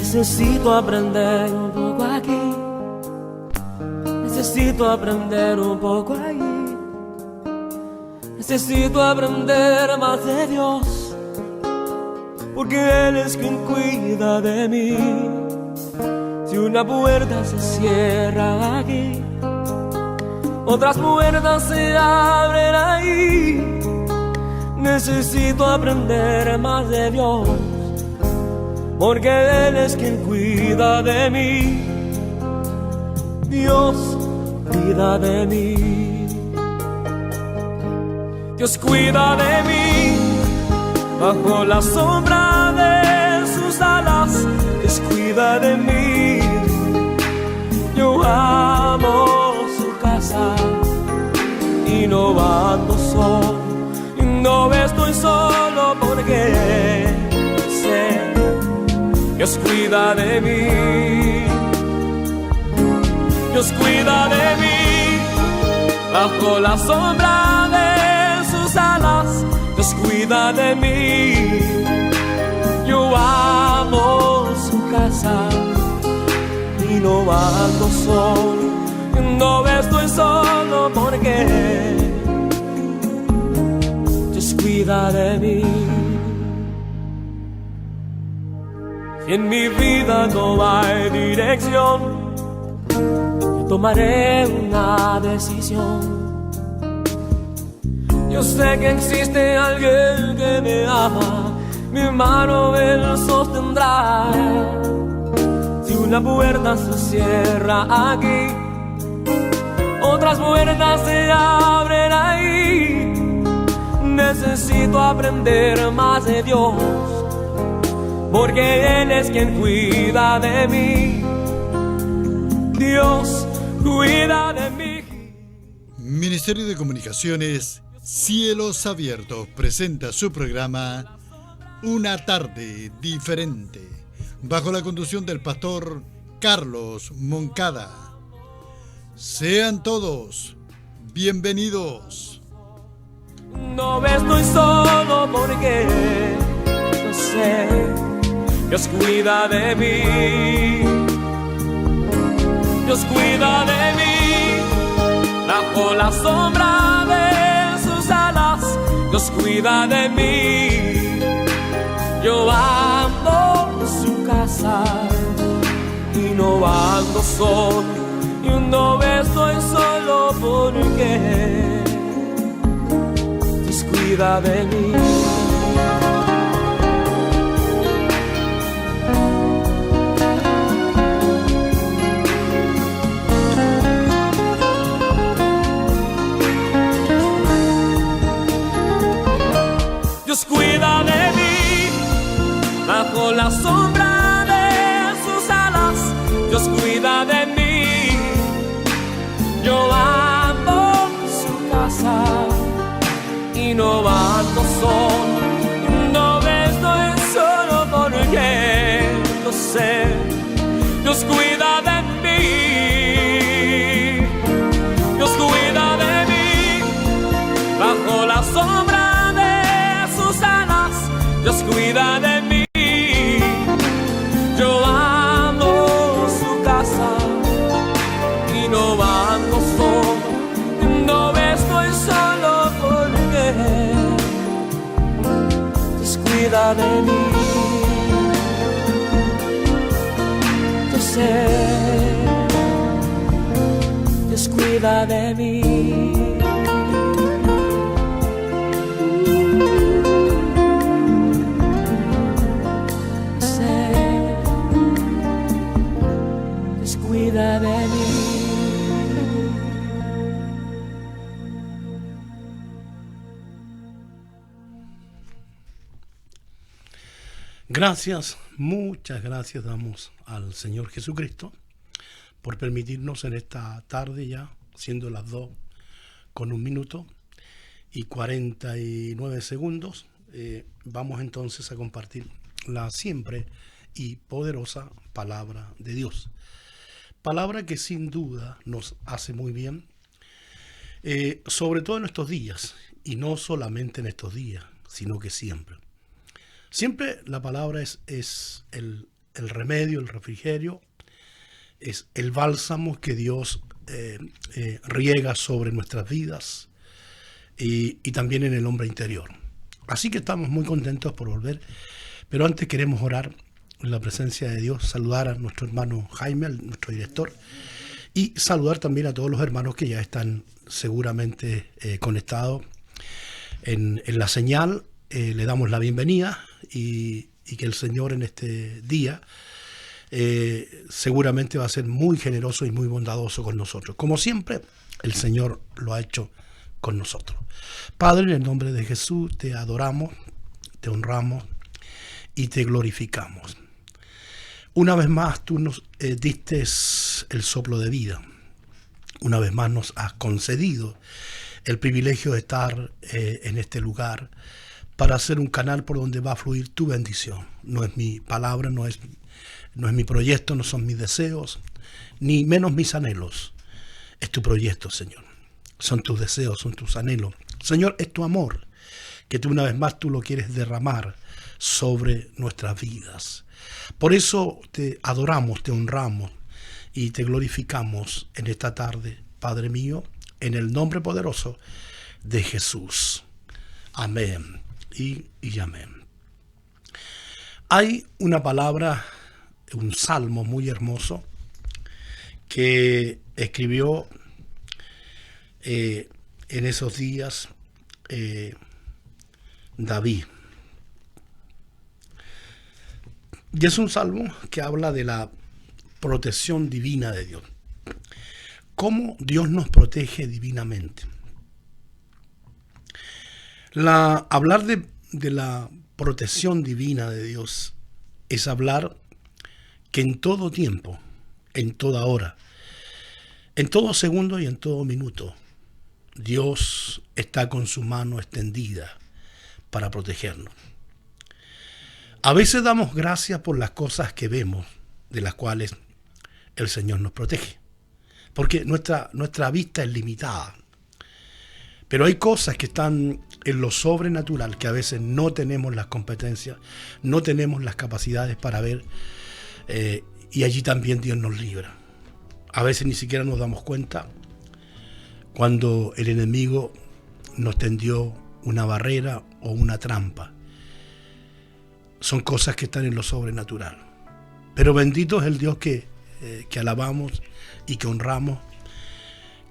Necesito aprender un poco aquí, necesito aprender un poco allí, necesito aprender más de Dios, porque Él es quien cuida de mí. Si una puerta se cierra aquí, otras puertas se abren ahí. Necesito aprender más de Dios, porque Él es quien cuida de mí. Dios cuida de mí. Dios cuida de mí bajo la sombra de sus alas. Dios cuida de mí. Yo amo su casa y no ando solo, y no estoy solo porque sé Dios cuida de mí. Dios cuida de mí bajo la sombra de sus alas. Dios cuida de mí. Yo amo su casa y no ando solo, no estoy solo porque Dios cuida de mí. Si en mi vida no hay dirección, yo tomaré una decisión. Yo sé que existe alguien que me ama, mi mano Él sostendrá. Si una puerta se cierra aquí, otras puertas se abren ahí. Necesito aprender más de Dios, porque Él es quien cuida de mí. Dios cuida de mí. Ministerio de Comunicaciones Cielos Abiertos presenta su programa Una Tarde Diferente, bajo la conducción del pastor Carlos Moncada. Sean todos bienvenidos. No estoy solo porque yo sé Dios cuida de mí. Dios cuida de mí bajo la sombra de sus alas. Dios cuida de mí. Yo amo su casa y no ando solo, y no estoy solo porque Dios cuida de mí. Dios cuida de mí bajo la sombra de sus alas. Dios cuida de mí. Yo amo su casa y no ando solo, no estoy solo porque lo sé. Dios cuida de mí. Dios cuida de mí bajo la sombra. Dios cuida de mí. Yo amo su casa y no ando solo, no estoy solo porque Dios cuida de mí. Yo sé, Dios cuida de mí. Cuida de mí. Gracias, muchas gracias damos al Señor Jesucristo por permitirnos en esta tarde, ya siendo las 2:01 y 49 segundos, vamos entonces a compartir la siempre y poderosa palabra de Dios. Palabra que sin duda nos hace muy bien, sobre todo en estos días, y no solamente en estos días, sino que siempre. Siempre la palabra es el el remedio, el refrigerio, es el bálsamo que Dios riega sobre nuestras vidas y también en el hombre interior. Así que estamos muy contentos por volver, pero antes queremos orar en la presencia de Dios, saludar a nuestro hermano Jaime, nuestro director, y saludar también a todos los hermanos que ya están seguramente conectados en la señal. Le damos la bienvenida y que el Señor en este día seguramente va a ser muy generoso y muy bondadoso con nosotros. Como siempre, el Señor lo ha hecho con nosotros. Padre, en el nombre de Jesús, te adoramos, te honramos y te glorificamos. Una vez más, tú nos diste el soplo de vida. Una vez más nos has concedido el privilegio de estar en este lugar para ser un canal por donde va a fluir tu bendición. No es mi palabra, no es mi proyecto, no son mis deseos, ni menos mis anhelos. Es tu proyecto, Señor. Son tus deseos, son tus anhelos. Señor, es tu amor, que tú una vez más tú lo quieres derramar sobre nuestras vidas. Por eso te adoramos, te honramos y te glorificamos en esta tarde, Padre mío, en el nombre poderoso de Jesús. Amén y amén. Hay una palabra, un salmo muy hermoso que escribió en esos días David. Y es un salmo que habla de la protección divina de Dios. Cómo Dios nos protege divinamente. Hablar de la protección divina de Dios es hablar que en todo tiempo, en toda hora, en todo segundo y en todo minuto, Dios está con su mano extendida para protegernos. A veces damos gracias por las cosas que vemos, de las cuales el Señor nos protege, porque nuestra vista es limitada. Pero hay cosas que están en lo sobrenatural que a veces no tenemos las competencias, no tenemos las capacidades para ver, y allí también Dios nos libra. A veces ni siquiera nos damos cuenta cuando el enemigo nos tendió una barrera o una trampa. Son cosas que están en lo sobrenatural. Pero bendito es el Dios que alabamos y que honramos,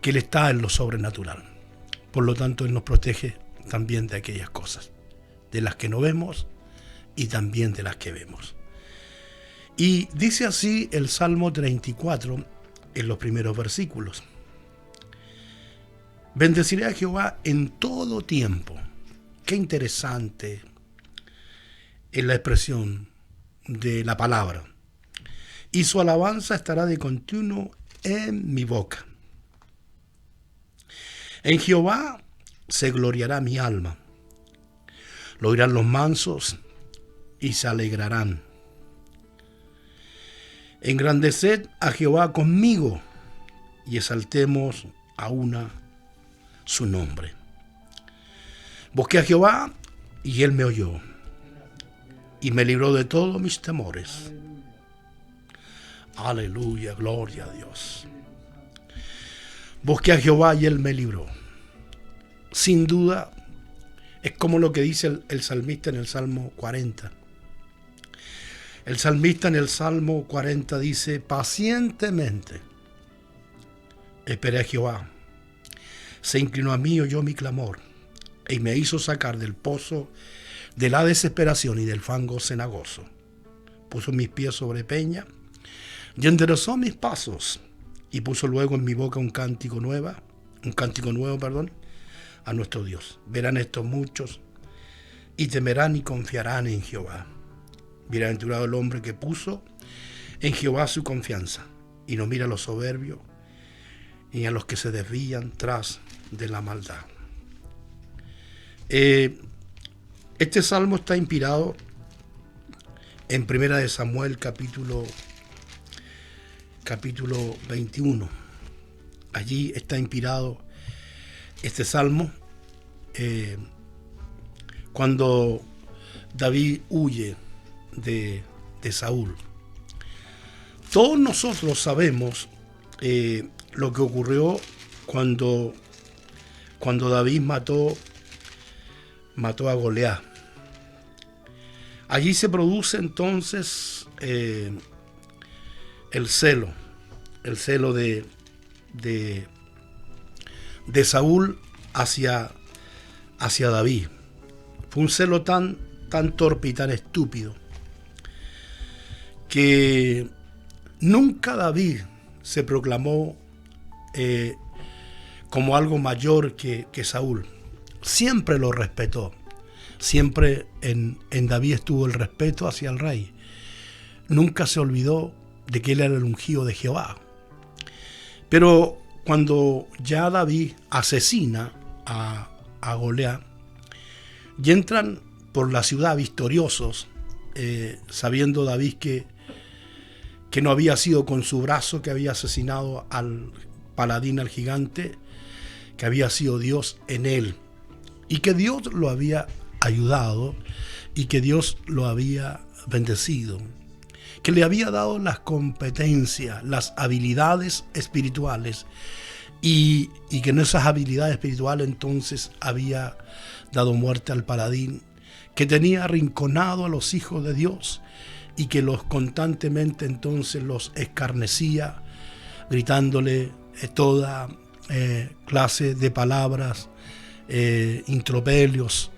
que Él está en lo sobrenatural. Por lo tanto, Él nos protege también de aquellas cosas, de las que no vemos y también de las que vemos. Y dice así el Salmo 34 en los primeros versículos. Bendeciré a Jehová en todo tiempo. Qué interesante es la expresión de la palabra. Y su alabanza estará de continuo en mi boca. En Jehová se gloriará mi alma. Lo oirán los mansos y se alegrarán. Engrandeced a Jehová conmigo y exaltemos a una su nombre. Busqué a Jehová y Él me oyó y me libró de todos mis temores. Aleluya, gloria a Dios. Busqué a Jehová y Él me libró. Sin duda, es como lo que dice el salmista en el Salmo 40. El salmista en el Salmo 40 dice: pacientemente esperé a Jehová. Se inclinó a mí y oyó mi clamor, y me hizo sacar del pozo de la desesperación y del fango cenagoso. Puso mis pies sobre peña y enderezó mis pasos, y puso luego en mi boca un cántico nuevo, a nuestro Dios. Verán esto muchos y temerán y confiarán en Jehová. Bienaventurado el hombre que puso en Jehová su confianza y no mira a los soberbios ni a los que se desvían tras de la maldad. Este salmo está inspirado en 1 de Samuel capítulo 21. Allí está inspirado este salmo cuando David huye de Saúl. Todos nosotros sabemos lo que ocurrió cuando David mató a Goliat. Allí se produce entonces el celo de Saúl hacia David. Fue un celo tan torpe y tan estúpido que nunca David se proclamó como algo mayor que Saúl. Siempre lo respetó. Siempre en David estuvo el respeto hacia el rey. Nunca se olvidó de que él era el ungido de Jehová. Pero cuando ya David asesina a Goliat y entran por la ciudad victoriosos, sabiendo David que no había sido con su brazo que había asesinado al paladín, al gigante, que había sido Dios en él, y que Dios lo había ayudado y que Dios lo había bendecido, que le había dado las competencias, las habilidades espirituales, y que en esas habilidades espirituales entonces había dado muerte al paladín, que tenía arrinconado a los hijos de Dios y que los constantemente entonces los escarnecía, gritándole toda clase de palabras, intropelios,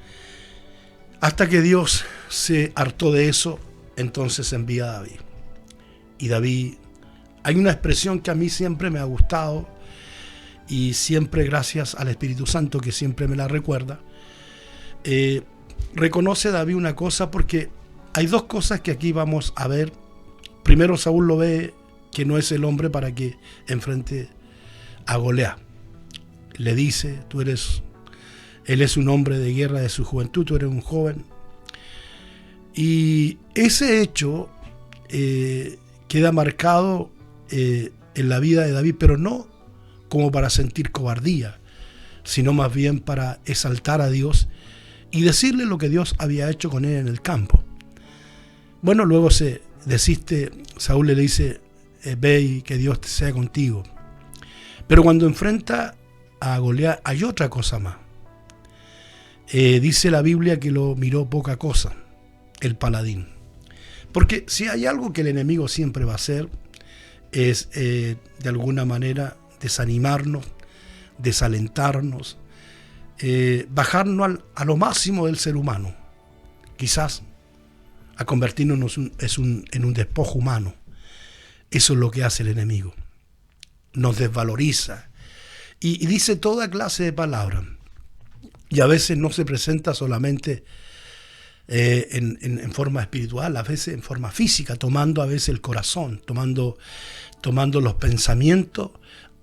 hasta que Dios se hartó de eso. Entonces envía a David. Y David, hay una expresión que a mí siempre me ha gustado, y siempre gracias al Espíritu Santo que siempre me la recuerda. Reconoce David una cosa, porque hay dos cosas que aquí vamos a ver. Primero, Saúl lo ve que no es el hombre para que enfrente a Goliat. Le dice, él es un hombre de guerra de su juventud, tú eres un joven. Y ese hecho queda marcado en la vida de David, pero no como para sentir cobardía, sino más bien para exaltar a Dios y decirle lo que Dios había hecho con él en el campo. Bueno, luego Saúl le dice, ve y que Dios sea contigo. Pero cuando enfrenta a Goliat hay otra cosa más. Dice la Biblia que lo miró poca cosa el paladín. Porque si hay algo que el enemigo siempre va a hacer es de alguna manera desanimarnos, desalentarnos, bajarnos a lo máximo del ser humano, quizás a convertirnos en un despojo humano. Eso es lo que hace el enemigo. Nos desvaloriza y dice toda clase de palabras, y a veces no se presenta solamente en forma espiritual, a veces en forma física, tomando a veces el corazón, tomando los pensamientos,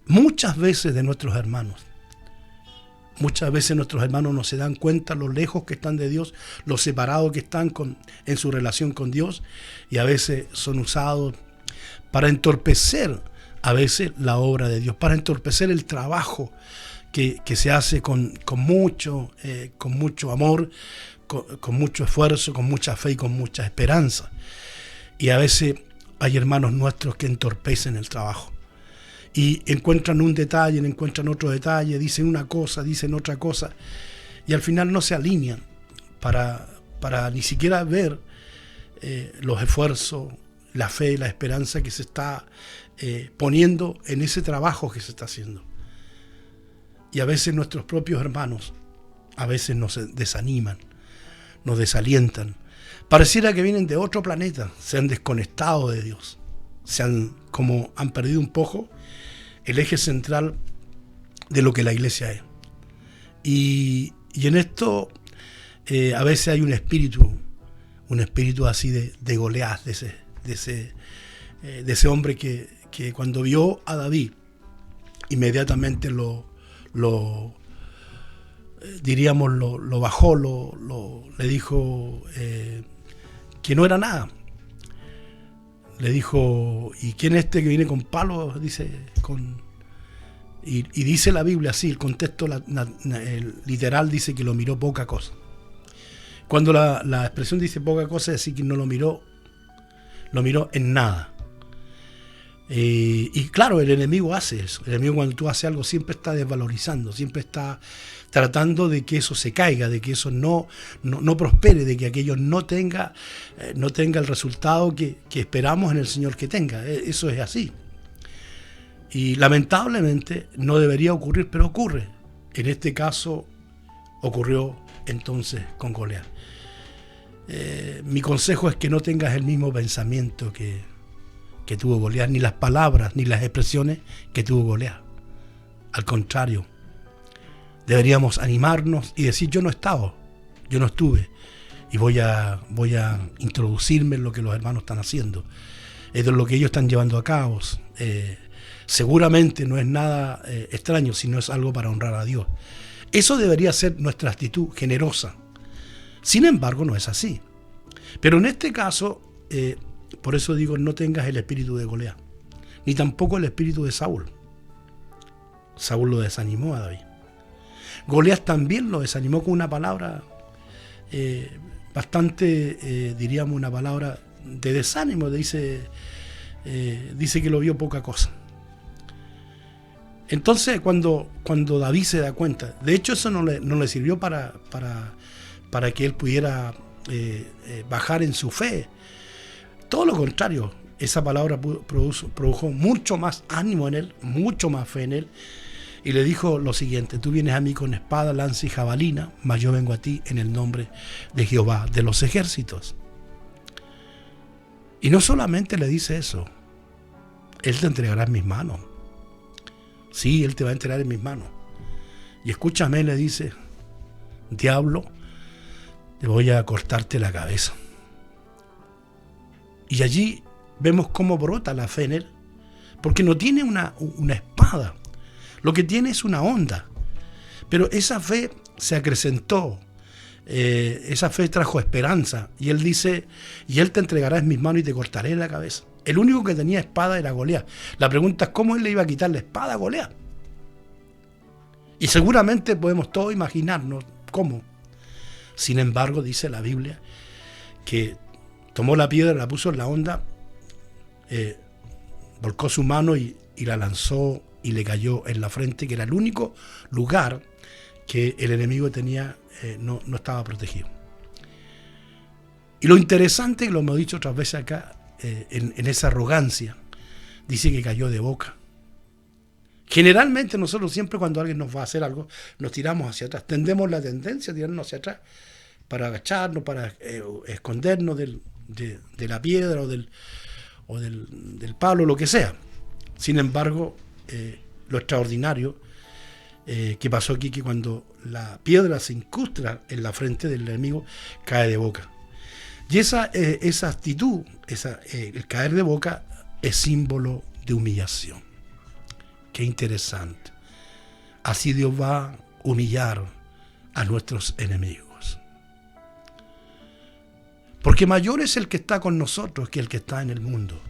muchas veces de nuestros hermanos. Muchas veces nuestros hermanos no se dan cuenta lo lejos que están de Dios, lo separados que están en su relación con Dios, y a veces son usados para entorpecer a veces la obra de Dios, para entorpecer el trabajo que se hace con mucho amor, con mucho esfuerzo, con mucha fe y con mucha esperanza. Y a veces hay hermanos nuestros que entorpecen el trabajo y encuentran un detalle, encuentran otro detalle, dicen una cosa, dicen otra cosa, y al final no se alinean para ni siquiera ver los esfuerzos, la fe y la esperanza que se está poniendo en ese trabajo que se está haciendo. Y a veces nuestros propios hermanos a veces nos desaniman, nos desalientan. Pareciera que vienen de otro planeta, se han desconectado de Dios, han perdido un poco el eje central de lo que la iglesia es. Y en esto a veces hay un espíritu así de Goliat, de ese hombre que cuando vio a David, inmediatamente lo bajó, le dijo que no era nada. Le dijo, ¿y quién es este que viene con palos? Dice, y dice la Biblia así, el contexto el literal dice que lo miró poca cosa. Cuando la expresión dice poca cosa, es decir que no lo miró en nada. Y claro, el enemigo hace eso. El enemigo, cuando tú haces algo, siempre está desvalorizando, siempre está tratando de que eso se caiga, de que eso no prospere, de que aquello no tenga el resultado que esperamos en el Señor que tenga. Eso es así. Y lamentablemente no debería ocurrir, pero ocurre. En este caso ocurrió entonces con Goliat. Mi consejo es que no tengas el mismo pensamiento que tuvo Goliat, ni las palabras, ni las expresiones que tuvo Goliat. Al contrario, deberíamos animarnos y decir: yo no estaba, yo no estuve, y voy a introducirme en lo que los hermanos están haciendo, es de lo que ellos están llevando a cabo. Seguramente no es nada extraño, sino es algo para honrar a Dios. Eso debería ser nuestra actitud generosa. Sin embargo, no es así. Pero en este caso, por eso digo, no tengas el espíritu de Goliat, ni tampoco el espíritu de Saúl. Saúl lo desanimó a David. Goliat también lo desanimó con una palabra bastante, diríamos, una palabra de desánimo. Dice que lo vio poca cosa. Entonces, cuando David se da cuenta, de hecho eso no le sirvió para que él pudiera bajar en su fe. Todo lo contrario, esa palabra produjo mucho más ánimo en él, mucho más fe en él, y le dijo lo siguiente: tú vienes a mí con espada, lanza y jabalina, mas yo vengo a ti en el nombre de Jehová de los ejércitos. Y no solamente le dice eso: él te entregará en mis manos. Sí, él te va a entregar en mis manos. Y escúchame, le dice: diablo, te voy a cortarte la cabeza. Y allí vemos cómo brota la fe en él, porque no tiene una espada, lo que tiene es una onda. Pero esa fe se acrecentó, esa fe trajo esperanza, y él dice: y él te entregará en mis manos y te cortaré la cabeza. El único que tenía espada era Goliat. La pregunta es: ¿cómo él le iba a quitar la espada a Goliat? Y seguramente podemos todos imaginarnos cómo. Sin embargo, dice la Biblia que tomó la piedra, la puso en la onda, volcó su mano y la lanzó y le cayó en la frente, que era el único lugar que el enemigo tenía, no estaba protegido. Y lo interesante, que lo hemos dicho otras veces acá, en esa arrogancia, dice que cayó de boca. Generalmente nosotros siempre, cuando alguien nos va a hacer algo, nos tiramos hacia atrás, tendemos la tendencia a tirarnos hacia atrás para agacharnos, para escondernos de la piedra o del palo, lo que sea. Sin embargo, lo extraordinario que pasó aquí, que cuando la piedra se incrusta en la frente del enemigo, cae de boca. Y esa actitud, el caer de boca, es símbolo de humillación. Qué interesante. Así Dios va a humillar a nuestros enemigos. Porque mayor es el que está con nosotros que el que está en el mundo.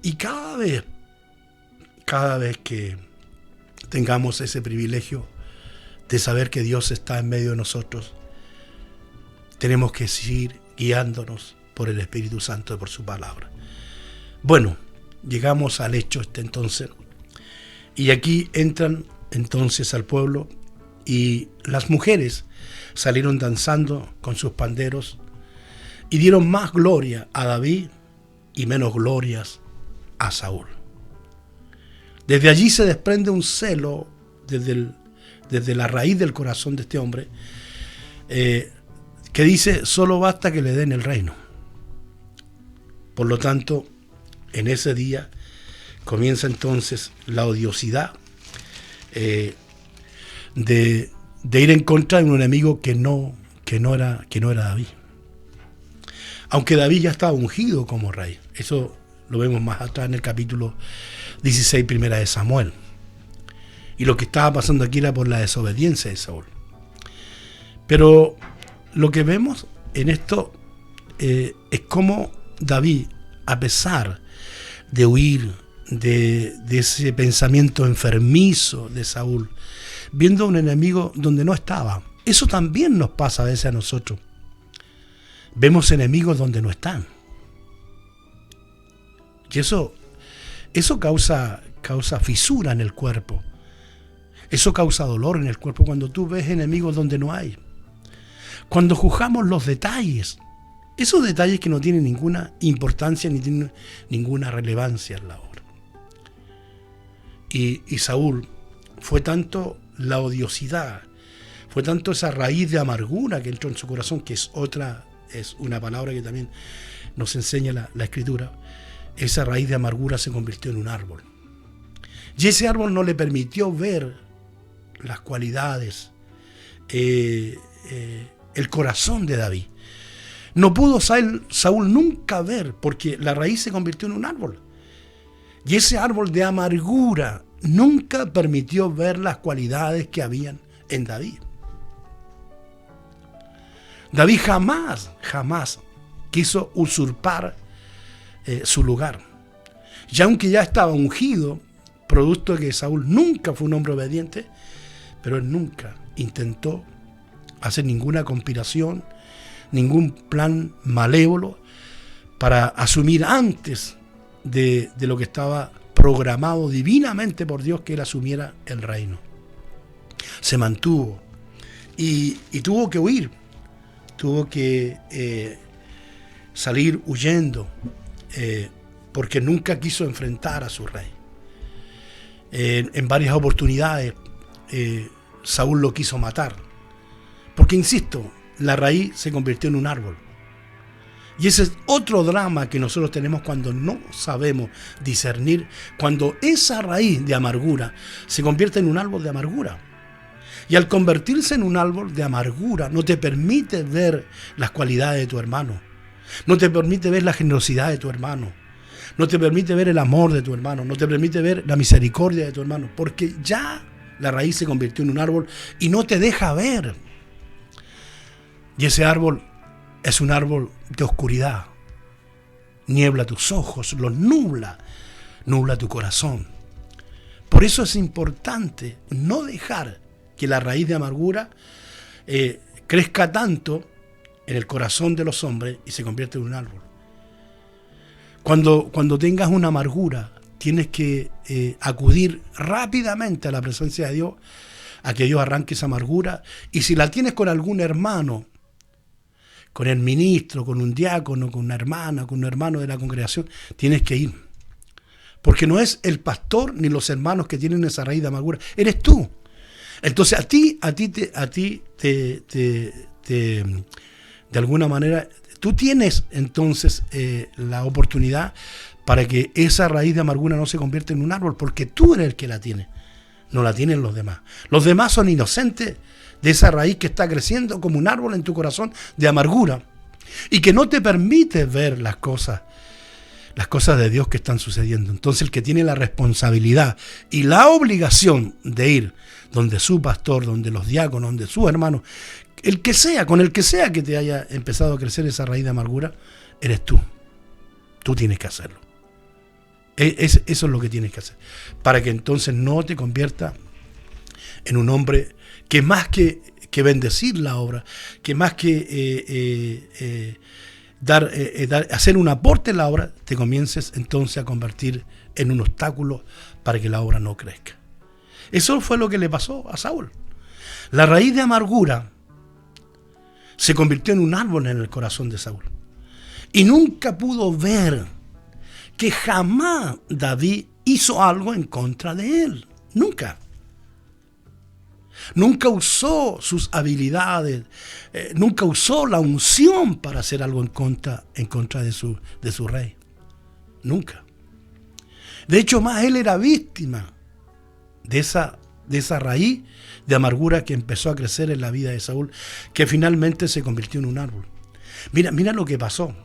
Y cada vez que tengamos ese privilegio de saber que Dios está en medio de nosotros, tenemos que seguir guiándonos por el Espíritu Santo y por su palabra. Bueno, llegamos al hecho entonces, y aquí entran entonces al pueblo, y las mujeres salieron danzando con sus panderos y dieron más gloria a David y menos glorias a Saúl. Desde allí se desprende un celo desde la raíz del corazón de este hombre, que dice: solo basta que le den el reino. Por lo tanto, en ese día comienza entonces la odiosidad de ir en contra de un enemigo que no era David. Aunque David ya estaba ungido como rey. Eso lo vemos más atrás en el capítulo 16, primera de Samuel. Y lo que estaba pasando aquí era por la desobediencia de Saúl. Pero lo que vemos en esto es cómo David, a pesar de huir de ese pensamiento enfermizo de Saúl, viendo a un enemigo donde no estaba. Eso también nos pasa a veces a nosotros. Vemos enemigos donde no están. Y eso eso causa fisura en el cuerpo. Eso causa dolor en el cuerpo cuando tú ves enemigos donde no hay. Cuando juzgamos los detalles, esos detalles que no tienen ninguna importancia ni tienen ninguna relevancia en la obra. Y Saúl, fue tanto la odiosidad, fue tanto esa raíz de amargura que entró en su corazón, que es una palabra que también nos enseña la Escritura. Esa raíz de amargura se convirtió en un árbol. Y ese árbol no le permitió ver las cualidades, el corazón de David. No pudo Saúl nunca ver, porque la raíz se convirtió en un árbol. Y ese árbol de amargura nunca permitió ver las cualidades que habían en David. David jamás quiso usurpar su lugar. Y aunque ya estaba ungido, producto de que Saúl nunca fue un hombre obediente, pero él nunca intentó hacer ninguna conspiración, ningún plan malévolo para asumir antes de lo que estaba programado divinamente por Dios, que él asumiera el reino. Se mantuvo y tuvo que huir, tuvo que salir huyendo, porque nunca quiso enfrentar a su rey. En varias oportunidades Saúl lo quiso matar, porque insisto, la raíz se convirtió en un árbol. Y ese es otro drama que nosotros tenemos cuando no sabemos discernir, cuando esa raíz de amargura se convierte en un árbol de amargura. Y al convertirse en un árbol de amargura, no te permite ver las cualidades de tu hermano, no te permite ver la generosidad de tu hermano, no te permite ver el amor de tu hermano, no te permite ver la misericordia de tu hermano, porque ya la raíz se convirtió en un árbol y no te deja ver. Y ese árbol es un árbol de oscuridad. Niebla tus ojos, los nubla tu corazón. Por eso es importante no dejar que la raíz de amargura crezca tanto en el corazón de los hombres y se convierta en un árbol. Cuando tengas una amargura, tienes que acudir rápidamente a la presencia de Dios, a que Dios arranque esa amargura. Y si la tienes con algún hermano, con el ministro, con un diácono, con una hermana, con un hermano de la congregación, tienes que ir. Porque no es el pastor ni los hermanos que tienen esa raíz de amargura, eres tú. Entonces a ti de alguna manera, tú tienes entonces la oportunidad para que esa raíz de amargura no se convierta en un árbol, porque tú eres el que la tiene, no la tienen los demás. Los demás son inocentes de esa raíz que está creciendo como un árbol en tu corazón de amargura y que no te permite ver las cosas de Dios que están sucediendo. Entonces el que tiene la responsabilidad y la obligación de ir donde su pastor, donde los diáconos, donde sus hermanos, el que sea, con el que sea que te haya empezado a crecer esa raíz de amargura, eres tú. Tú tienes que hacerlo. Eso es lo que tienes que hacer, para que entonces no te convierta en un hombre que más que bendecir la obra, que más que hacer un aporte en la obra, te comiences entonces a convertir en un obstáculo para que la obra no crezca. Eso fue lo que le pasó a Saúl. La raíz de amargura se convirtió en un árbol en el corazón de Saúl. Y nunca pudo ver que jamás David hizo algo en contra de él. Nunca. Nunca usó sus habilidades, nunca usó la unción para hacer algo en contra de su rey. Nunca. De hecho, más él era víctima de esa raíz de amargura que empezó a crecer en la vida de Saúl, que finalmente se convirtió en un árbol. Mira lo que pasó.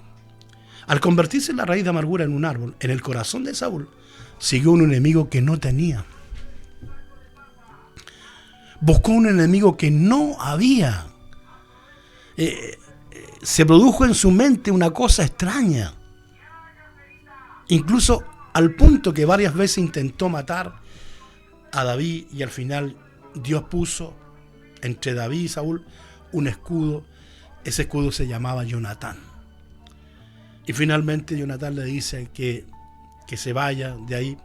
Al convertirse la raíz de amargura en un árbol, en el corazón de Saúl, siguió un enemigo que no tenía. Buscó un enemigo que no había. Se produjo en su mente una cosa extraña. Incluso al punto que varias veces intentó matar a David y al final Dios puso entre David y Saúl un escudo. Ese escudo se llamaba Jonatán. Y finalmente Jonatán le dice que que se vaya de ahí,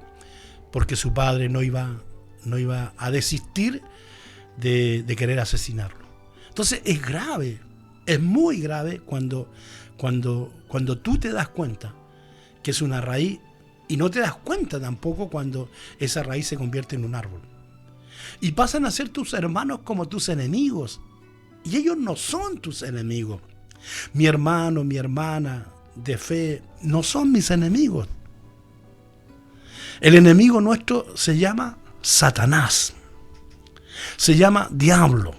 porque su padre no iba a desistir de querer asesinarlo. Entonces es grave, es muy grave cuando tú te das cuenta que es una raíz, y no te das cuenta tampoco cuando esa raíz se convierte en un árbol. Y pasan a ser tus hermanos como tus enemigos. Y ellos no son tus enemigos. Mi hermano, mi hermana de fe no son mis enemigos. El enemigo nuestro se llama Satanás. Se llama diablo.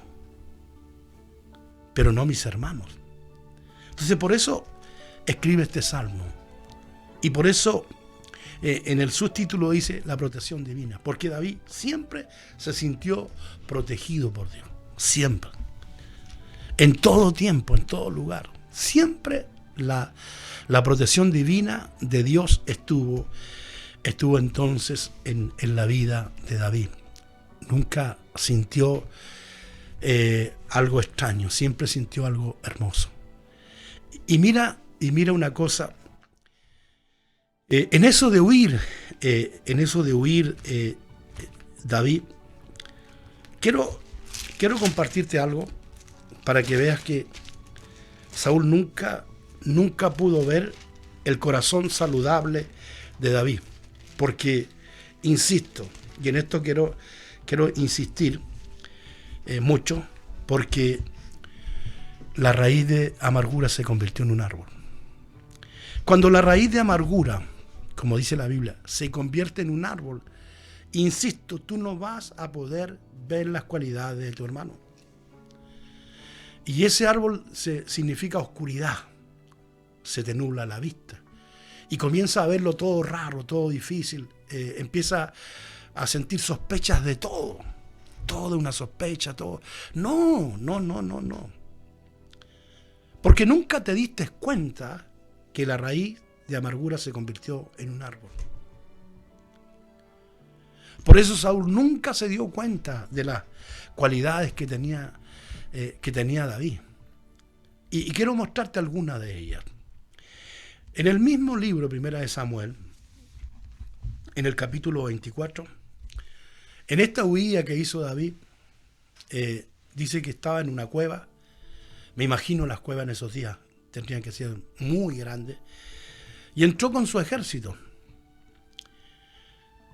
Pero no mis hermanos. Entonces por eso escribe este salmo. Y por eso en el subtítulo dice la protección divina. Porque David siempre se sintió protegido por Dios. Siempre. En todo tiempo, en todo lugar. Siempre la protección divina de Dios estuvo entonces en la vida de David. Nunca sintió algo extraño, siempre sintió algo hermoso. Y mira una cosa, en eso de huir, David, quiero compartirte algo para que veas que Saúl nunca pudo ver el corazón saludable de David. Porque, insisto, y en esto quiero insistir mucho, porque la raíz de amargura se convirtió en un árbol. Cuando la raíz de amargura, como dice la Biblia, se convierte en un árbol, insisto, tú no vas a poder ver las cualidades de tu hermano. Y ese árbol significa oscuridad, se te nubla la vista. Y comienza a verlo todo raro, todo difícil. Empieza a sentir sospechas de todo. Todo una sospecha, todo. No. Porque nunca te diste cuenta que la raíz de amargura se convirtió en un árbol. Por eso Saúl nunca se dio cuenta de las cualidades que tenía David. Y quiero mostrarte algunas de ellas. En el mismo libro, Primera de Samuel, en el capítulo 24, en esta huida que hizo David, dice que estaba en una cueva. Me imagino las cuevas en esos días tendrían que ser muy grandes. Y entró con su ejército.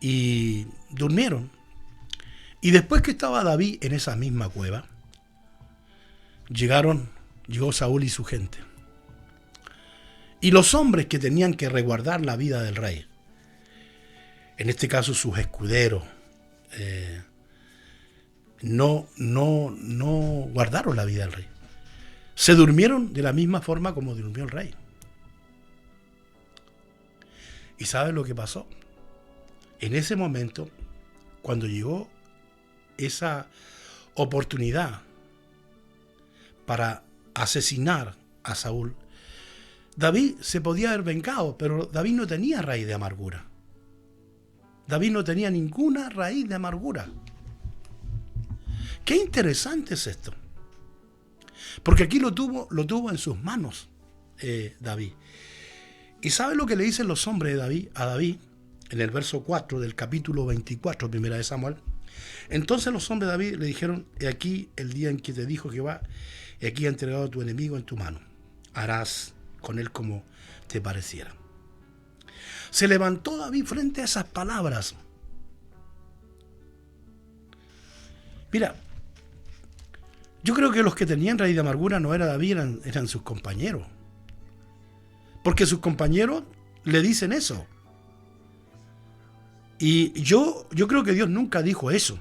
Y durmieron. Y después que estaba David en esa misma cueva, llegó Saúl y su gente. Y los hombres que tenían que resguardar la vida del rey, en este caso sus escuderos, no guardaron la vida del rey. Se durmieron de la misma forma como durmió el rey. ¿Y sabes lo que pasó? En ese momento, cuando llegó esa oportunidad para asesinar a Saúl, David se podía haber vengado, pero David no tenía raíz de amargura. David no tenía ninguna raíz de amargura. Qué interesante es esto. Porque aquí lo tuvo en sus manos David. ¿Y sabe lo que le dicen los hombres a David? En el verso 4 del capítulo 24, Primera de Samuel. Entonces los hombres de David le dijeron: he aquí el día en que te dijo Jehová, he aquí ha entregado a tu enemigo en tu mano. Harás con él como te pareciera. Se levantó David frente a esas palabras. Mira, yo creo que los que tenían raíz de amargura no era David, eran sus compañeros. Porque sus compañeros le dicen eso. Y yo creo que Dios nunca dijo eso.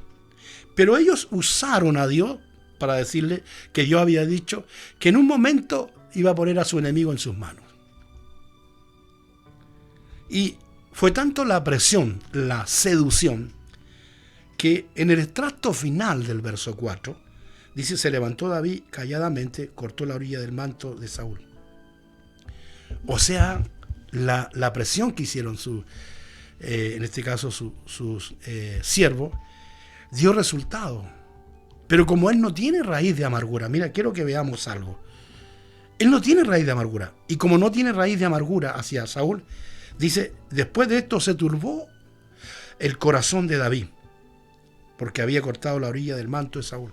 Pero ellos usaron a Dios para decirle que Dios había dicho que en un momento iba a poner a su enemigo en sus manos. Y fue tanto la presión, la seducción, que en el extracto final del verso 4, dice: se levantó David calladamente, cortó la orilla del manto de Saúl. O sea, la presión que hicieron en este caso sus siervos, dio resultado. Pero como él no tiene raíz de amargura, mira, quiero que veamos algo. Él no tiene raíz de amargura. Y como no tiene raíz de amargura hacia Saúl, Dice, después de esto se turbó el corazón de David, porque había cortado la orilla del manto de Saúl.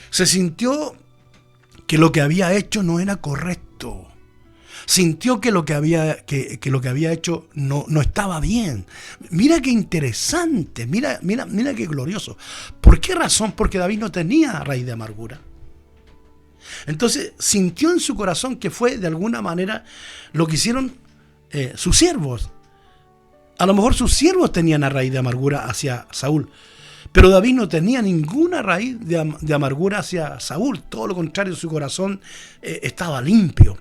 Se sintió que lo que había hecho no era correcto. Sintió que lo que había hecho no estaba bien. Mira qué interesante, mira qué glorioso. ¿Por qué razón? Porque David no tenía raíz de amargura. Entonces sintió en su corazón que fue de alguna manera lo que hicieron sus siervos. A lo mejor sus siervos tenían una raíz de amargura hacia Saúl, pero David no tenía ninguna raíz de amargura hacia Saúl. Todo lo contrario, su corazón estaba limpio.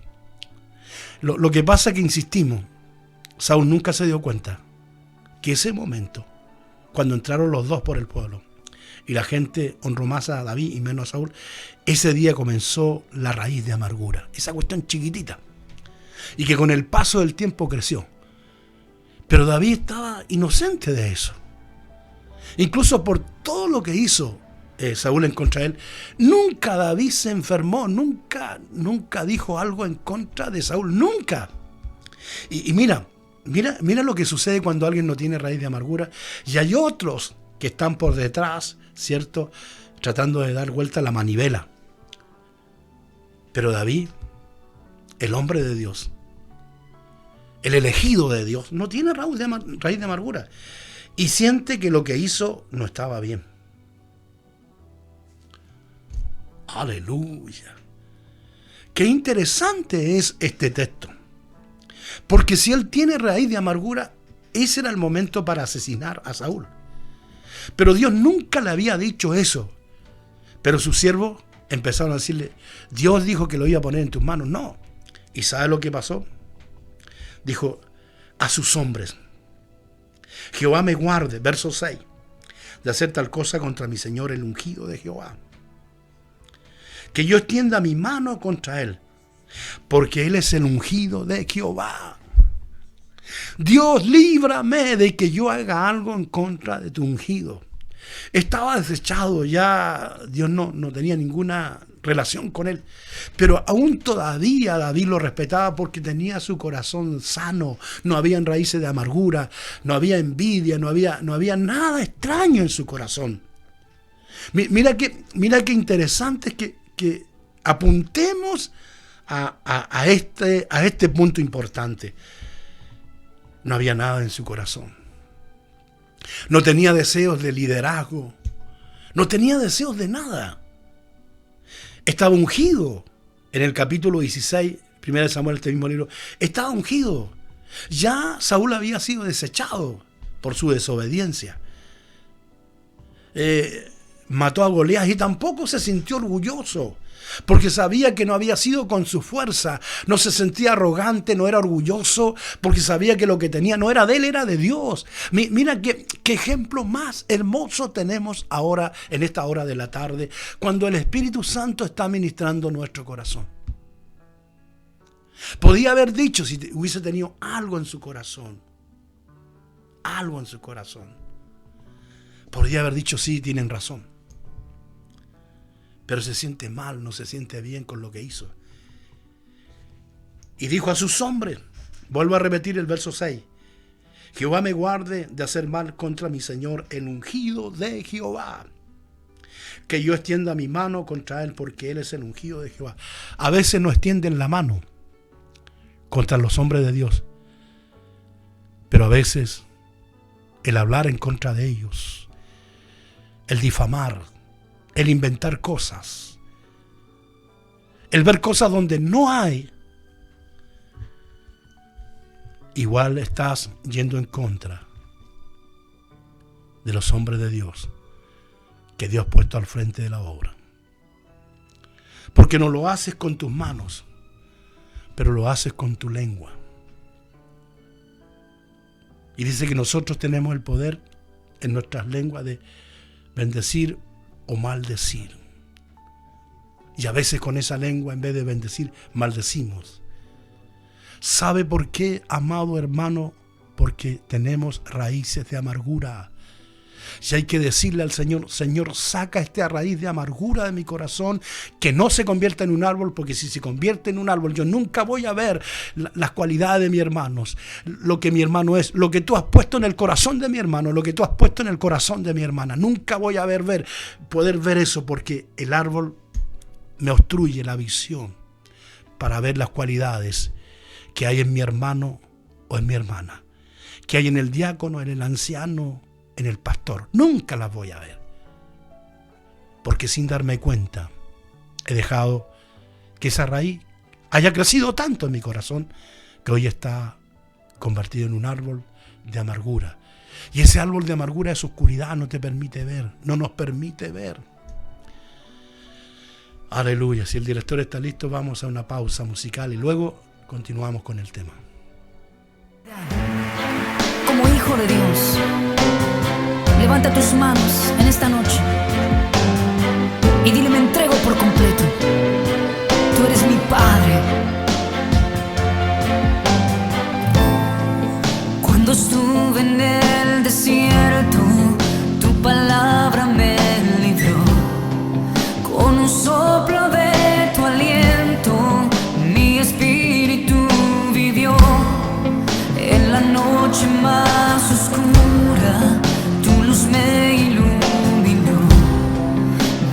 Lo que pasa es que, insistimos, Saúl nunca se dio cuenta que ese momento, cuando entraron los dos por el pueblo y la gente honró más a David y menos a Saúl, ese día comenzó la raíz de amargura, esa cuestión chiquitita, y que con el paso del tiempo creció. Pero David estaba inocente de eso. Incluso por todo lo que hizo Saúl en contra de él, nunca David se enfermó, nunca dijo algo en contra de Saúl, nunca. Y mira lo que sucede cuando alguien no tiene raíz de amargura, y hay otros que están por detrás, ¿cierto?, tratando de dar vuelta a la manivela. Pero David, el hombre de Dios, el elegido de Dios, no tiene raíz de amargura, y siente que lo que hizo no estaba bien. Aleluya. Qué interesante es este texto. Porque si él tiene raíz de amargura, ese era el momento para asesinar a Saúl. Pero Dios nunca le había dicho eso. Pero sus siervos empezaron a decirle, Dios dijo que lo iba a poner en tus manos. No. ¿Y sabe lo que pasó? Dijo a sus hombres, Jehová me guarde, verso 6, de hacer tal cosa contra mi Señor, el ungido de Jehová. Que yo extienda mi mano contra él, porque él es el ungido de Jehová. Dios, líbrame de que yo haga algo en contra de tu ungido. Estaba desechado ya, Dios no tenía ninguna relación con él, pero aún todavía David lo respetaba porque tenía su corazón sano, no había raíces de amargura, no había envidia, no había nada extraño en su corazón. Mira qué interesante es que apuntemos a este punto importante. No había nada en su corazón. No tenía deseos de liderazgo. No tenía deseos de nada. Estaba ungido. En el capítulo 16, 1 Samuel, este mismo libro, estaba ungido. Ya Saúl había sido desechado por su desobediencia. Mató a Goliat y tampoco se sintió orgulloso, porque sabía que no había sido con su fuerza. No se sentía arrogante, no era orgulloso, porque sabía que lo que tenía no era de él, era de Dios. Mira qué ejemplo más hermoso tenemos ahora en esta hora de la tarde, cuando el Espíritu Santo está ministrando nuestro corazón. Podía haber dicho, si hubiese tenido algo en su corazón, podría haber dicho, sí, tienen razón. Pero se siente mal, no se siente bien con lo que hizo. Y dijo a sus hombres, vuelvo a repetir el verso 6, Jehová me guarde de hacer mal contra mi Señor, el ungido de Jehová. Que yo extienda mi mano contra él, porque él es el ungido de Jehová. A veces no extienden la mano contra los hombres de Dios, pero a veces el hablar en contra de ellos, el difamar, el inventar cosas, el ver cosas donde no hay, igual estás yendo en contra de los hombres de Dios que Dios ha puesto al frente de la obra. Porque no lo haces con tus manos, pero lo haces con tu lengua. Y dice que nosotros tenemos el poder en nuestras lenguas de bendecir o maldecir. Y a veces con esa lengua, en vez de bendecir, maldecimos. ¿Sabe por qué, amado hermano? Porque tenemos raíces de amargura. Si hay que decirle al Señor, Señor, saca esta raíz de amargura de mi corazón, que no se convierta en un árbol, porque si se convierte en un árbol, yo nunca voy a ver las cualidades de mi hermano, lo que mi hermano es, lo que tú has puesto en el corazón de mi hermano, lo que tú has puesto en el corazón de mi hermana. Nunca voy a poder ver eso, porque el árbol me obstruye la visión para ver las cualidades que hay en mi hermano o en mi hermana, que hay en el diácono, en el anciano, en el pastor. Nunca las voy a ver, porque sin darme cuenta he dejado que esa raíz haya crecido tanto en mi corazón que hoy está convertido en un árbol de amargura. Y ese árbol de amargura es oscuridad, no te permite ver, no nos permite ver. Aleluya. Si el director está listo, vamos a una pausa musical y luego continuamos con el tema. Como hijo de Dios, levanta tus manos en esta noche y dile: me entrego por completo. Tú eres mi Padre. Cuando estuve en el desierto, tu palabra me libró. Con un soplo de tu aliento, mi espíritu vivió. En la noche más oscura, tu luz me iluminó.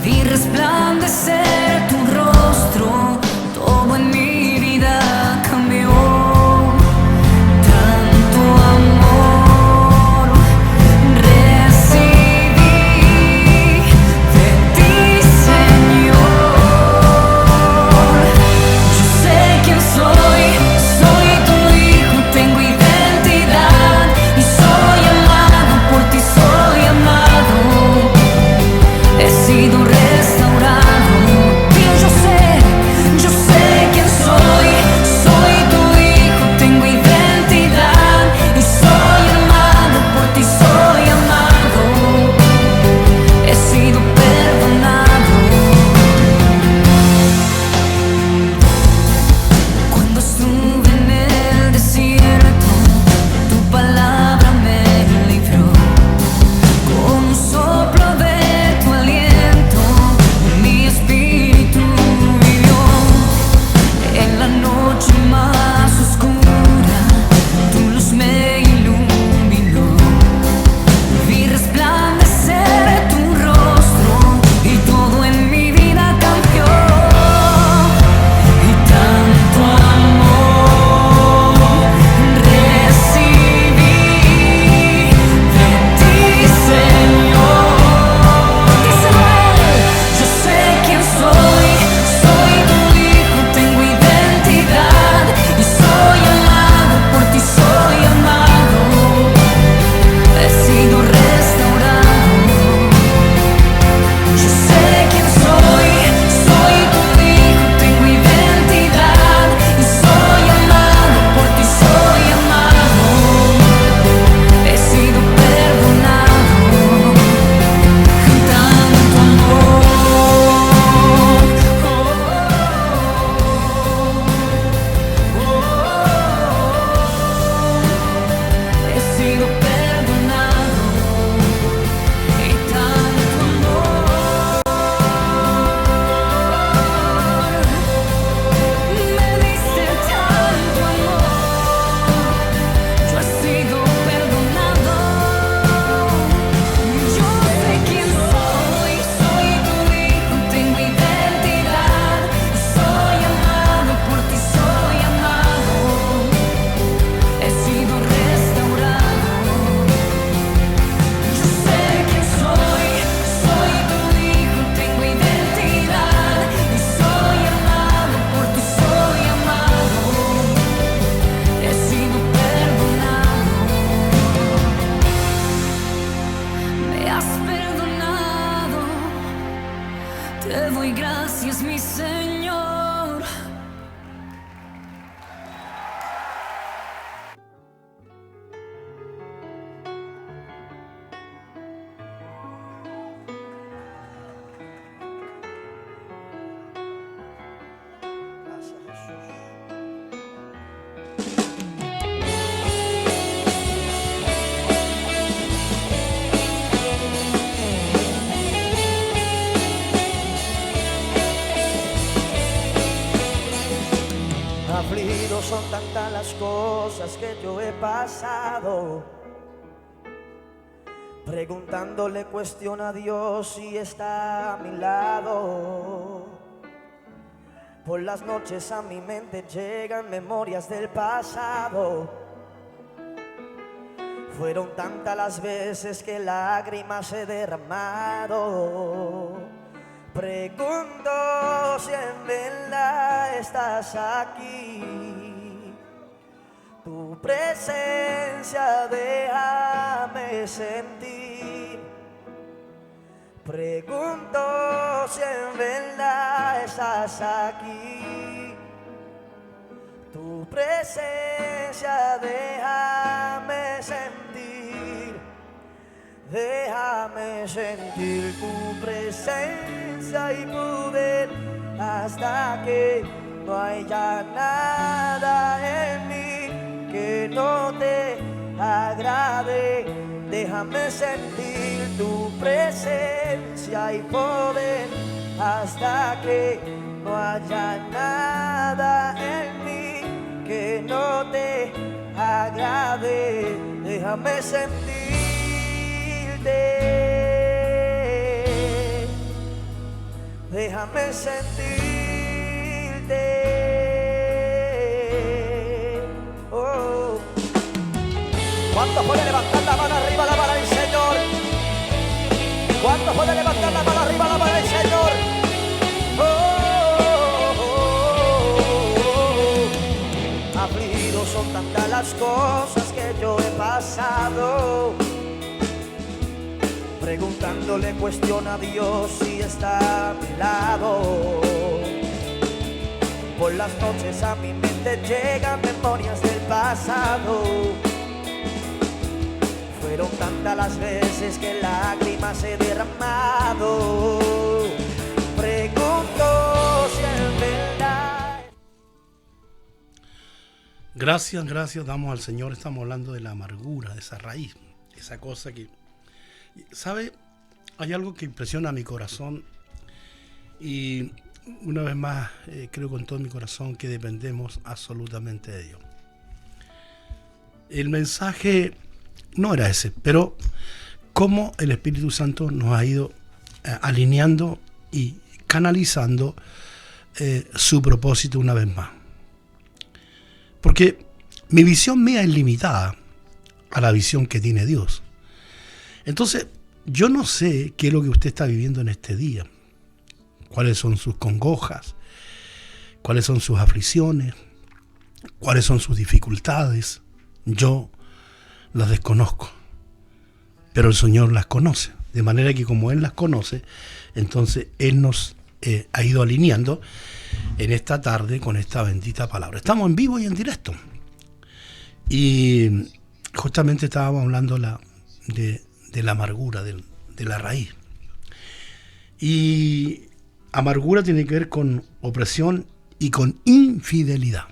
Vi resplandecer tu rostro, Afligido son tantas las cosas que yo he pasado, preguntándole cuestión a Dios si está a mi lado. Por las noches a mi mente llegan memorias del pasado. Fueron tantas las veces que lágrimas he derramado. Pregunto si en verdad estás aquí. Tu presencia déjame sentir. Pregunto si en verdad estás aquí. Tu presencia déjame sentir. Déjame sentir tu presencia y poder hasta que no haya nada en mí que no te agrade. Déjame sentir tu presencia y poder hasta que no haya nada en mí que no te agrade. Déjame sentirte, déjame sentirte. Oh. ¿Cuántos pueden levantar la mano arriba, la mano del Señor? ¿Cuántos pueden levantar la mano arriba, la mano del Señor? Afligidos son tantas las cosas que yo he pasado, preguntándole cuestión a Dios si está a mi lado. Por las noches a mi mente llegan memorias del pasado. Fueron tantas las veces que lágrimas he derramado. Pregunto si en verdad. Gracias damos al Señor. Estamos hablando de la amargura, de esa raíz, esa cosa que... ¿Sabe? Hay algo que impresiona a mi corazón y una vez más creo con todo mi corazón que dependemos absolutamente de Dios. El mensaje no era ese, pero cómo el Espíritu Santo nos ha ido alineando y canalizando su propósito una vez más. Porque mi visión mía es limitada a la visión que tiene Dios. Entonces, yo no sé qué es lo que usted está viviendo en este día. Cuáles son sus congojas, cuáles son sus aflicciones, cuáles son sus dificultades. Yo las desconozco, pero el Señor las conoce. De manera que como Él las conoce, entonces Él nos ha ido alineando en esta tarde con esta bendita palabra. Estamos en vivo y en directo. Y justamente estábamos hablando de la amargura, de la raíz. Y amargura tiene que ver con opresión y con infidelidad.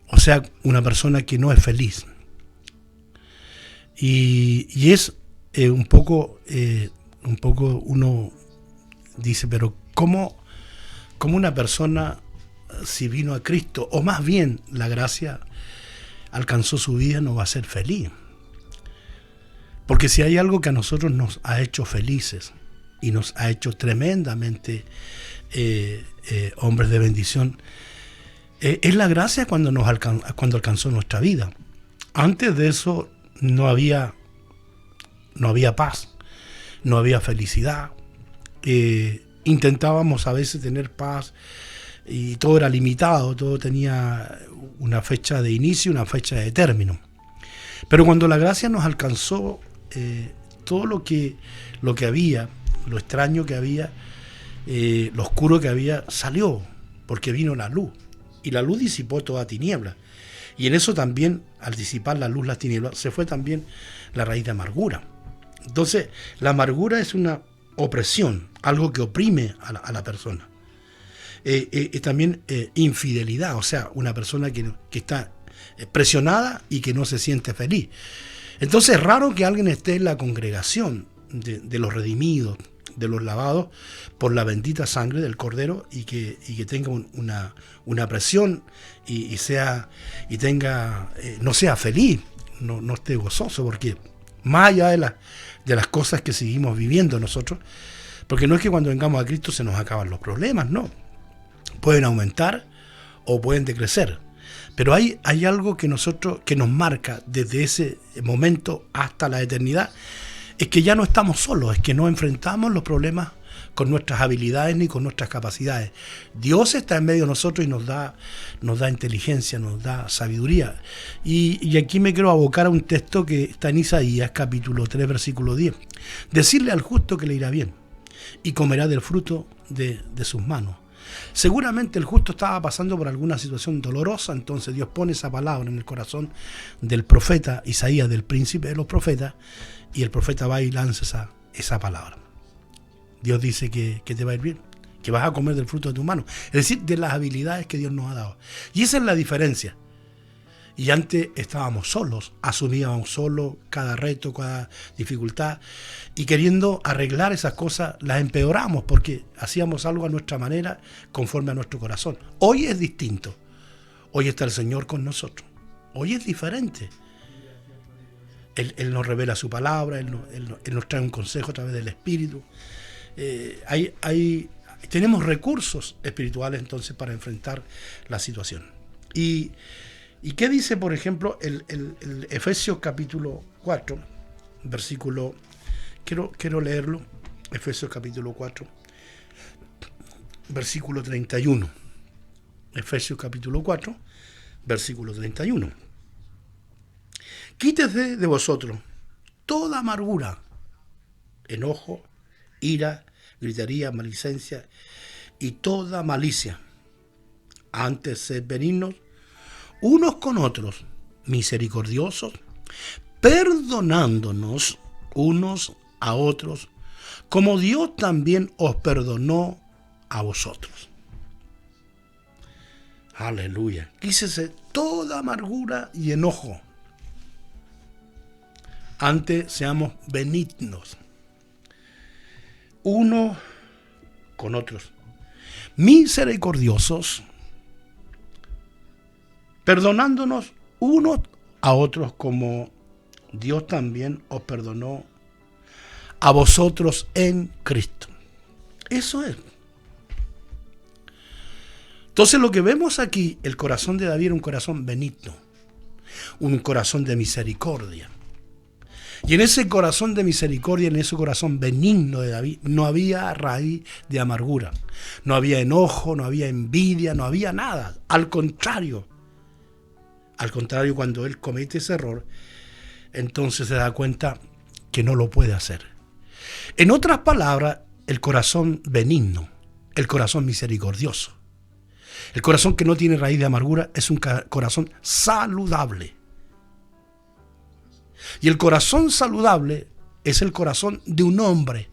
O sea, una persona que no es feliz. Y es un poco uno dice, pero ¿cómo una persona, si vino a Cristo, o más bien la gracia alcanzó su vida, no va a ser feliz? Porque si hay algo que a nosotros nos ha hecho felices y nos ha hecho tremendamente hombres de bendición, es la gracia cuando alcanzó nuestra vida. Antes de eso no había paz, no había felicidad. Intentábamos a veces tener paz y todo era limitado, todo tenía una fecha de inicio y una fecha de término. Pero cuando la gracia nos alcanzó, todo lo que había, lo extraño que había, lo oscuro que había, salió, porque vino la luz. Y la luz disipó toda tiniebla. Y en eso también, al disipar la luz, las tinieblas, se fue también la raíz de amargura. Entonces, la amargura es una opresión, algo que oprime a la persona. También infidelidad, o sea, una persona que está presionada y que no se siente feliz. Entonces es raro que alguien esté en la congregación de los redimidos, de los lavados por la bendita sangre del Cordero y que tenga una presión y tenga no sea feliz, no esté gozoso, porque más allá de las cosas que seguimos viviendo nosotros, porque no es que cuando vengamos a Cristo se nos acaban los problemas, no. Pueden aumentar o pueden decrecer. Pero hay algo que nos marca desde ese momento hasta la eternidad, es que ya no estamos solos, es que no enfrentamos los problemas con nuestras habilidades ni con nuestras capacidades. Dios está en medio de nosotros y nos da inteligencia, nos da sabiduría. Y aquí me quiero abocar a un texto que está en Isaías, capítulo 3, versículo 10. Decirle al justo que le irá bien y comerá del fruto de sus manos. Seguramente el justo estaba pasando por alguna situación dolorosa, entonces Dios pone esa palabra en el corazón del profeta Isaías, del príncipe de los profetas, y el profeta va y lanza esa palabra. Dios dice que te va a ir bien, que vas a comer del fruto de tu mano, es decir, de las habilidades que Dios nos ha dado. Y esa es la diferencia. Y antes estábamos solos, asumíamos solos cada reto, cada dificultad, y queriendo arreglar esas cosas las empeoramos porque hacíamos algo a nuestra manera, conforme a nuestro corazón. Hoy es distinto. Hoy está el Señor con nosotros. Hoy es diferente. Él nos revela su palabra, Él nos trae un consejo a través del Espíritu. Tenemos recursos espirituales entonces para enfrentar la situación. ¿Y qué dice, por ejemplo, el Efesios capítulo 4, versículo, quiero leerlo, Efesios capítulo 4, versículo 31. Efesios capítulo 4, versículo 31. Quítese de vosotros toda amargura, enojo, ira, gritería, maledicencia y toda malicia. Antes sed benignos unos con otros, misericordiosos, perdonándonos unos a otros, como Dios también os perdonó a vosotros. Aleluya. Quítese toda amargura y enojo. Antes seamos benignos, unos con otros, misericordiosos, perdonándonos unos a otros como Dios también os perdonó a vosotros en Cristo. Eso es. Entonces lo que vemos aquí, el corazón de David era un corazón benigno, un corazón de misericordia. Y en ese corazón de misericordia, en ese corazón benigno de David, no había raíz de amargura, no había enojo, no había envidia, no había nada. Al contrario, cuando él comete ese error, entonces se da cuenta que no lo puede hacer. En otras palabras, el corazón benigno, el corazón misericordioso, el corazón que no tiene raíz de amargura es un corazón saludable. Y el corazón saludable es el corazón de un hombre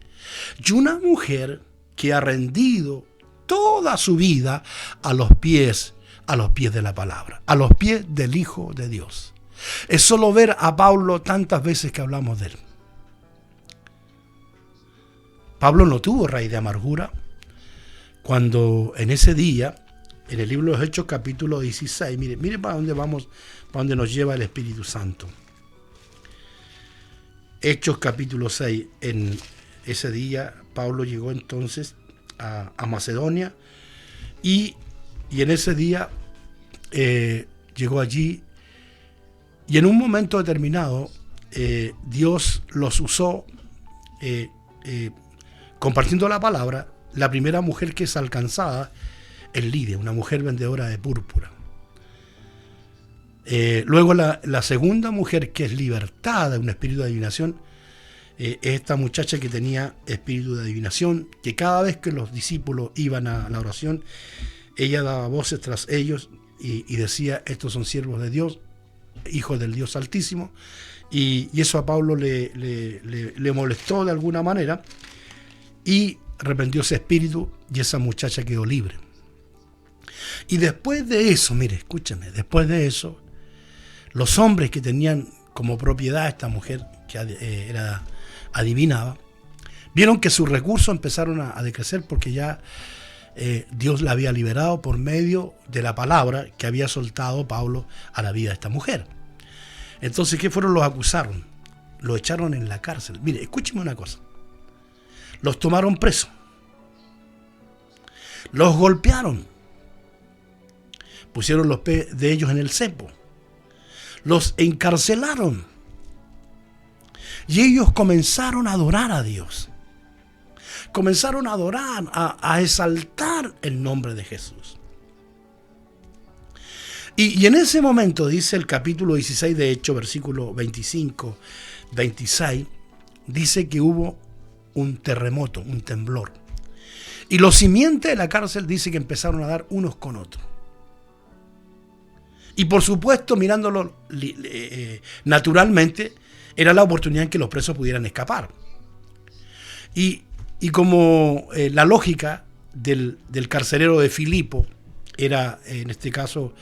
y una mujer que ha rendido toda su vida a los pies de la palabra, a los pies del Hijo de Dios. Es solo ver a Pablo tantas veces que hablamos de él. Pablo no tuvo raíz de amargura cuando en ese día, en el libro de los Hechos capítulo 16, mire para dónde vamos, para dónde nos lleva el Espíritu Santo. Hechos capítulo 6, en ese día Pablo llegó entonces a Macedonia y en ese día llegó allí y en un momento determinado Dios los usó compartiendo la palabra. La primera mujer que es alcanzada es Lidia, una mujer vendedora de púrpura. Luego la segunda mujer que es libertada de un espíritu de adivinación es esta muchacha que tenía espíritu de adivinación, que cada vez que los discípulos iban a la oración, ella daba voces tras ellos y decía: estos son siervos de Dios, hijos del Dios Altísimo, y eso a Pablo le molestó de alguna manera y reprendió ese espíritu y esa muchacha quedó libre. Y después de eso, mire, escúchame, después de eso, los hombres que tenían como propiedad a esta mujer que adivinaba, vieron que sus recursos empezaron a decrecer porque ya Dios la había liberado por medio de la palabra que había soltado Pablo a la vida de esta mujer. Entonces, ¿qué fueron? Los acusaron, los echaron en la cárcel. Mire, escúcheme una cosa. Los tomaron presos, los golpearon, pusieron los pies de ellos en el cepo, los encarcelaron y ellos comenzaron a adorar a Dios. Comenzaron a adorar, a exaltar el nombre de Jesús. Y en ese momento, dice el capítulo 16 de Hechos, versículo 25, 26, dice que hubo un terremoto, un temblor. Y los simientes de la cárcel dice que empezaron a dar unos con otros. Y por supuesto, mirándolo naturalmente, era la oportunidad en que los presos pudieran escapar. Y como la lógica del carcelero de Filipo era, en este caso,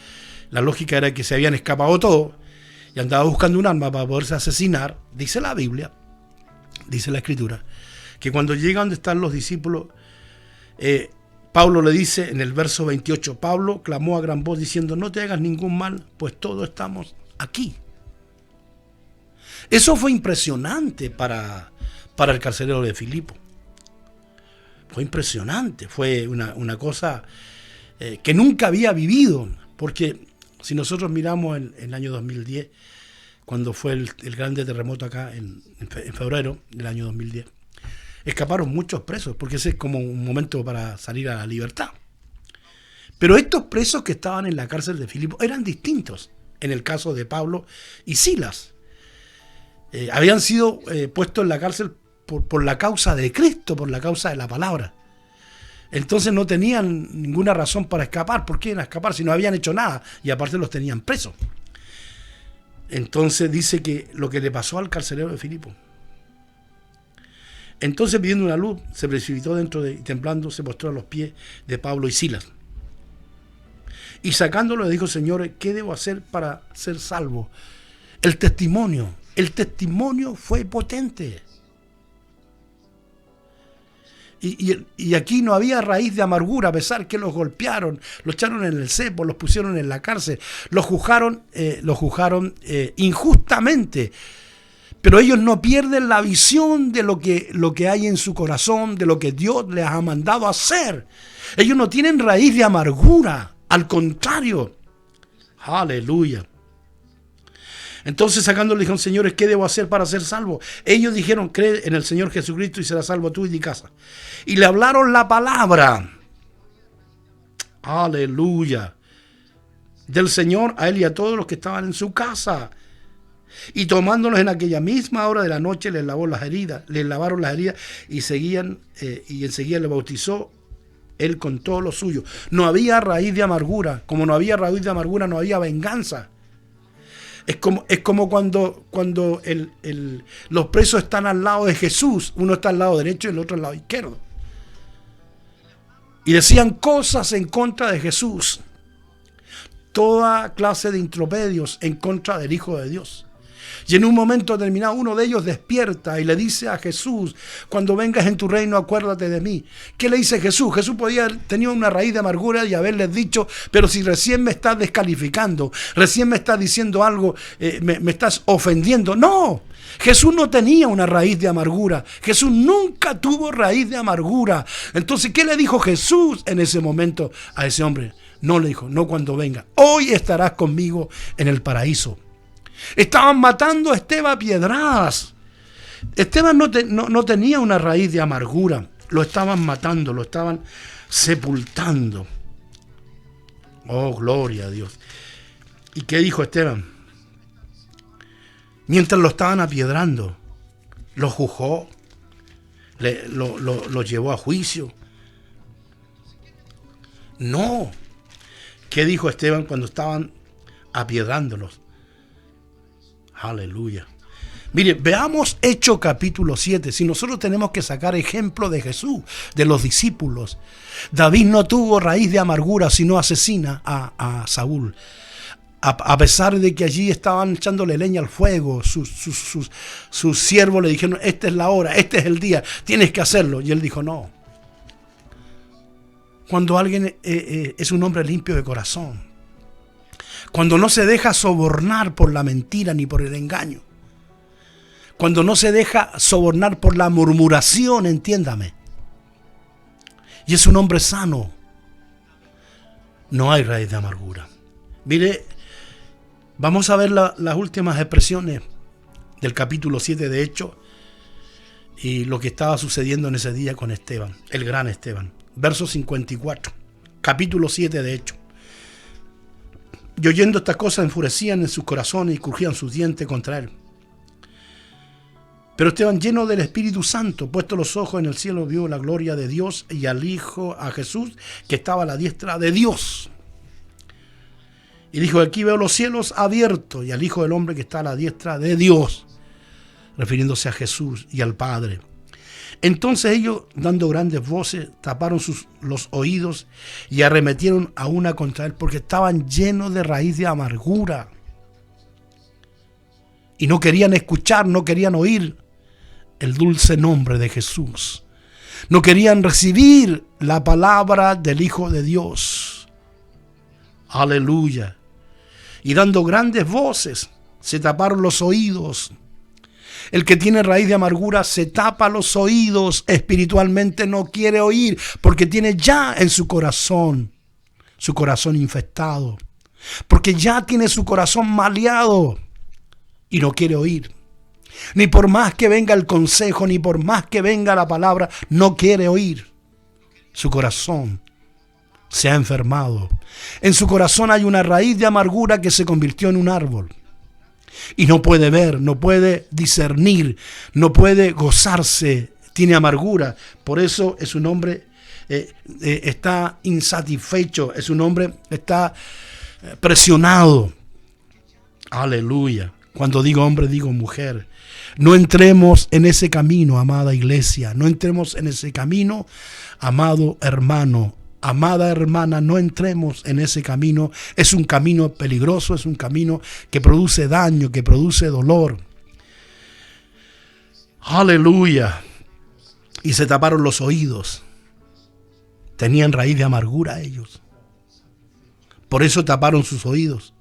la lógica era que se habían escapado todos y andaba buscando un arma para poderse asesinar, dice la Biblia, dice la Escritura, que cuando llega donde están los discípulos, Pablo le dice en el verso 28, Pablo clamó a gran voz diciendo, no te hagas ningún mal, pues todos estamos aquí. Eso fue impresionante para el carcelero de Filipo. Fue impresionante, fue una cosa que nunca había vivido, porque si nosotros miramos el año 2010, cuando fue el grande terremoto acá en febrero del año 2010, escaparon muchos presos, porque ese es como un momento para salir a la libertad. Pero estos presos que estaban en la cárcel de Filipo eran distintos en el caso de Pablo y Silas. Habían sido puestos en la cárcel por la causa de Cristo, por la causa de la palabra. Entonces no tenían ninguna razón para escapar. ¿Por qué iban a escapar si no habían hecho nada? Y aparte los tenían presos. Entonces dice que lo que le pasó al carcelero de Filipo. Entonces, pidiendo una luz, se precipitó dentro y temblando se postró a los pies de Pablo y Silas. Y sacándolo le dijo, señores, ¿qué debo hacer para ser salvo? El testimonio fue potente. Y aquí no había raíz de amargura, a pesar que los golpearon, los echaron en el cepo, los pusieron en la cárcel, los juzgaron injustamente. Pero ellos no pierden la visión de lo que hay en su corazón, de lo que Dios les ha mandado a hacer. Ellos no tienen raíz de amargura, al contrario. Aleluya. Entonces sacándole dijeron, señores, ¿qué debo hacer para ser salvo? Ellos dijeron, cree en el Señor Jesucristo y serás salvo tú y tu casa. Y le hablaron la palabra. Aleluya. Del Señor a él y a todos los que estaban en su casa. Y tomándolos en aquella misma hora de la noche les lavaron las heridas y enseguida le bautizó él con todo lo suyo. No había raíz de amargura. Como no había raíz de amargura, no había venganza. Es como cuando los presos están al lado de Jesús. Uno está al lado derecho y el otro al lado izquierdo. Y decían cosas en contra de Jesús. Toda clase de intropedios en contra del Hijo de Dios. Y en un momento determinado uno de ellos despierta y le dice a Jesús, cuando vengas en tu reino acuérdate de mí. ¿Qué le dice Jesús? Jesús podía haber tenido una raíz de amargura y haberles dicho, pero si recién me estás descalificando, recién me estás diciendo algo, me estás ofendiendo. No, Jesús no tenía una raíz de amargura. Jesús nunca tuvo raíz de amargura. Entonces, ¿qué le dijo Jesús en ese momento a ese hombre? No le dijo, no cuando venga. Hoy estarás conmigo en el paraíso. Estaban matando a Esteban a piedradas. Esteban no tenía una raíz de amargura. Lo estaban matando, lo estaban sepultando. Oh, gloria a Dios. ¿Y qué dijo Esteban? Mientras lo estaban apiedrando, lo juzgó, lo llevó a juicio. No. ¿Qué dijo Esteban cuando estaban apiedrándolos? Aleluya. Mire, veamos Hechos capítulo 7. Si nosotros tenemos que sacar ejemplo de Jesús, de los discípulos. David no tuvo raíz de amargura, sino asesina a Saúl. A pesar de que allí estaban echándole leña al fuego, sus siervos le dijeron, esta es la hora, este es el día, tienes que hacerlo. Y él dijo, no. Cuando alguien es un hombre limpio de corazón, cuando no se deja sobornar por la mentira ni por el engaño, cuando no se deja sobornar por la murmuración, entiéndame, y es un hombre sano, no hay raíz de amargura. Mire, vamos a ver las últimas expresiones del capítulo 7 de Hechos y lo que estaba sucediendo en ese día con Esteban, el gran Esteban. Verso 54, capítulo 7 de Hechos. Y oyendo estas cosas enfurecían en sus corazones y crujían sus dientes contra él. Pero Esteban, lleno del Espíritu Santo, puesto los ojos en el cielo, vio la gloria de Dios y al Hijo, a Jesús, que estaba a la diestra de Dios. Y dijo, aquí veo los cielos abiertos y al Hijo del Hombre que está a la diestra de Dios, refiriéndose a Jesús y al Padre. Entonces ellos, dando grandes voces, taparon los oídos y arremetieron a una contra él, porque estaban llenos de raíz de amargura. Y no querían escuchar, no querían oír el dulce nombre de Jesús. No querían recibir la palabra del Hijo de Dios. Aleluya. Y dando grandes voces, se taparon los oídos. El que tiene raíz de amargura se tapa los oídos espiritualmente, no quiere oír, porque tiene ya en su corazón infectado, porque ya tiene su corazón maleado y no quiere oír. Ni por más que venga el consejo, ni por más que venga la palabra, no quiere oír. Su corazón se ha enfermado. En su corazón hay una raíz de amargura que se convirtió en un árbol. Y no puede ver, no puede discernir, no puede gozarse, tiene amargura. Por eso es un hombre, está insatisfecho, es un hombre, está presionado. Aleluya. Cuando digo hombre, digo mujer. No entremos en ese camino, amada iglesia. No entremos en ese camino, amado hermano. Amada hermana, no entremos en ese camino. Es un camino peligroso, es un camino que produce daño, que produce dolor. Aleluya. Y se taparon los oídos. Tenían raíz de amargura ellos. Por eso taparon sus oídos.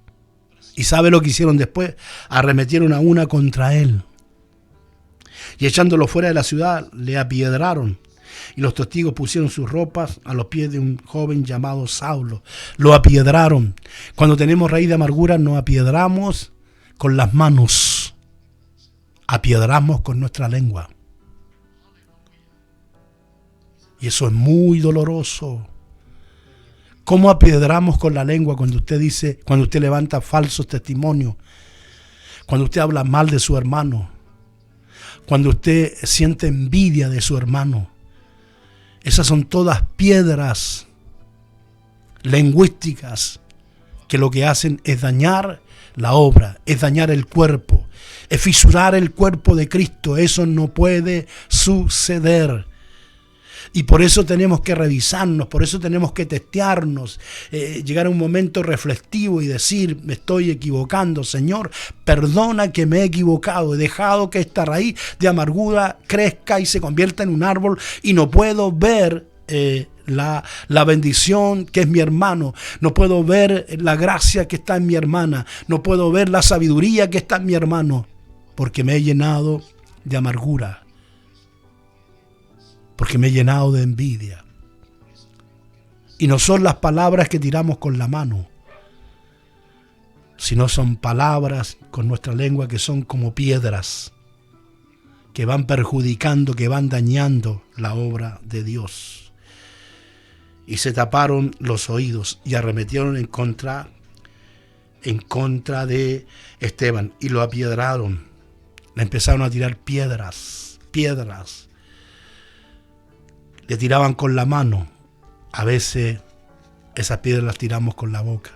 ¿Y sabe lo que hicieron después? Arremetieron a una contra él. Y echándolo fuera de la ciudad, le apiedraron. Y los testigos pusieron sus ropas a los pies de un joven llamado Saulo. Lo apiedraron. Cuando tenemos raíz de amargura, nos apiedramos con las manos. Apiedramos con nuestra lengua. Y eso es muy doloroso. ¿Cómo apiedramos con la lengua cuando usted dice, cuando usted levanta falsos testimonios? Cuando usted habla mal de su hermano. Cuando usted siente envidia de su hermano. Esas son todas piedras lingüísticas que lo que hacen es dañar la obra, es dañar el cuerpo, es fisurar el cuerpo de Cristo. Eso no puede suceder. Y por eso tenemos que revisarnos, por eso tenemos que testearnos, llegar a un momento reflexivo y decir, me estoy equivocando, Señor, perdona que me he equivocado, he dejado que esta raíz de amargura crezca y se convierta en un árbol y no puedo ver la bendición que es mi hermano, no puedo ver la gracia que está en mi hermana, no puedo ver la sabiduría que está en mi hermano, porque me he llenado de amargura. Porque me he llenado de envidia. Y no son las palabras que tiramos con la mano, sino son palabras con nuestra lengua que son como piedras, que van perjudicando, que van dañando la obra de Dios. Y se taparon los oídos y arremetieron en contra de Esteban y lo apiedraron. Le empezaron a tirar piedras. Le tiraban con la mano. A veces esas piedras las tiramos con la boca.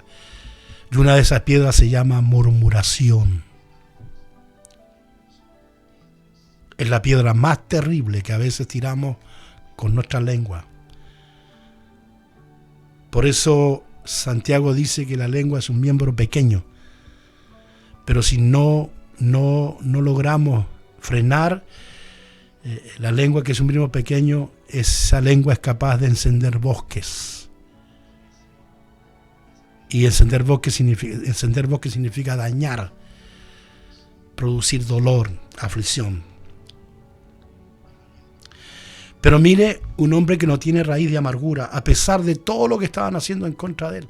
Y una de esas piedras se llama murmuración. Es la piedra más terrible que a veces tiramos con nuestra lengua. Por eso Santiago dice que la lengua es un miembro pequeño, Pero si no logramos frenar la lengua, que es un brillo pequeño, esa lengua es capaz de encender bosques. Y encender bosques significa dañar, producir dolor, aflicción. Pero mire, un hombre que no tiene raíz de amargura, a pesar de todo lo que estaban haciendo en contra de él,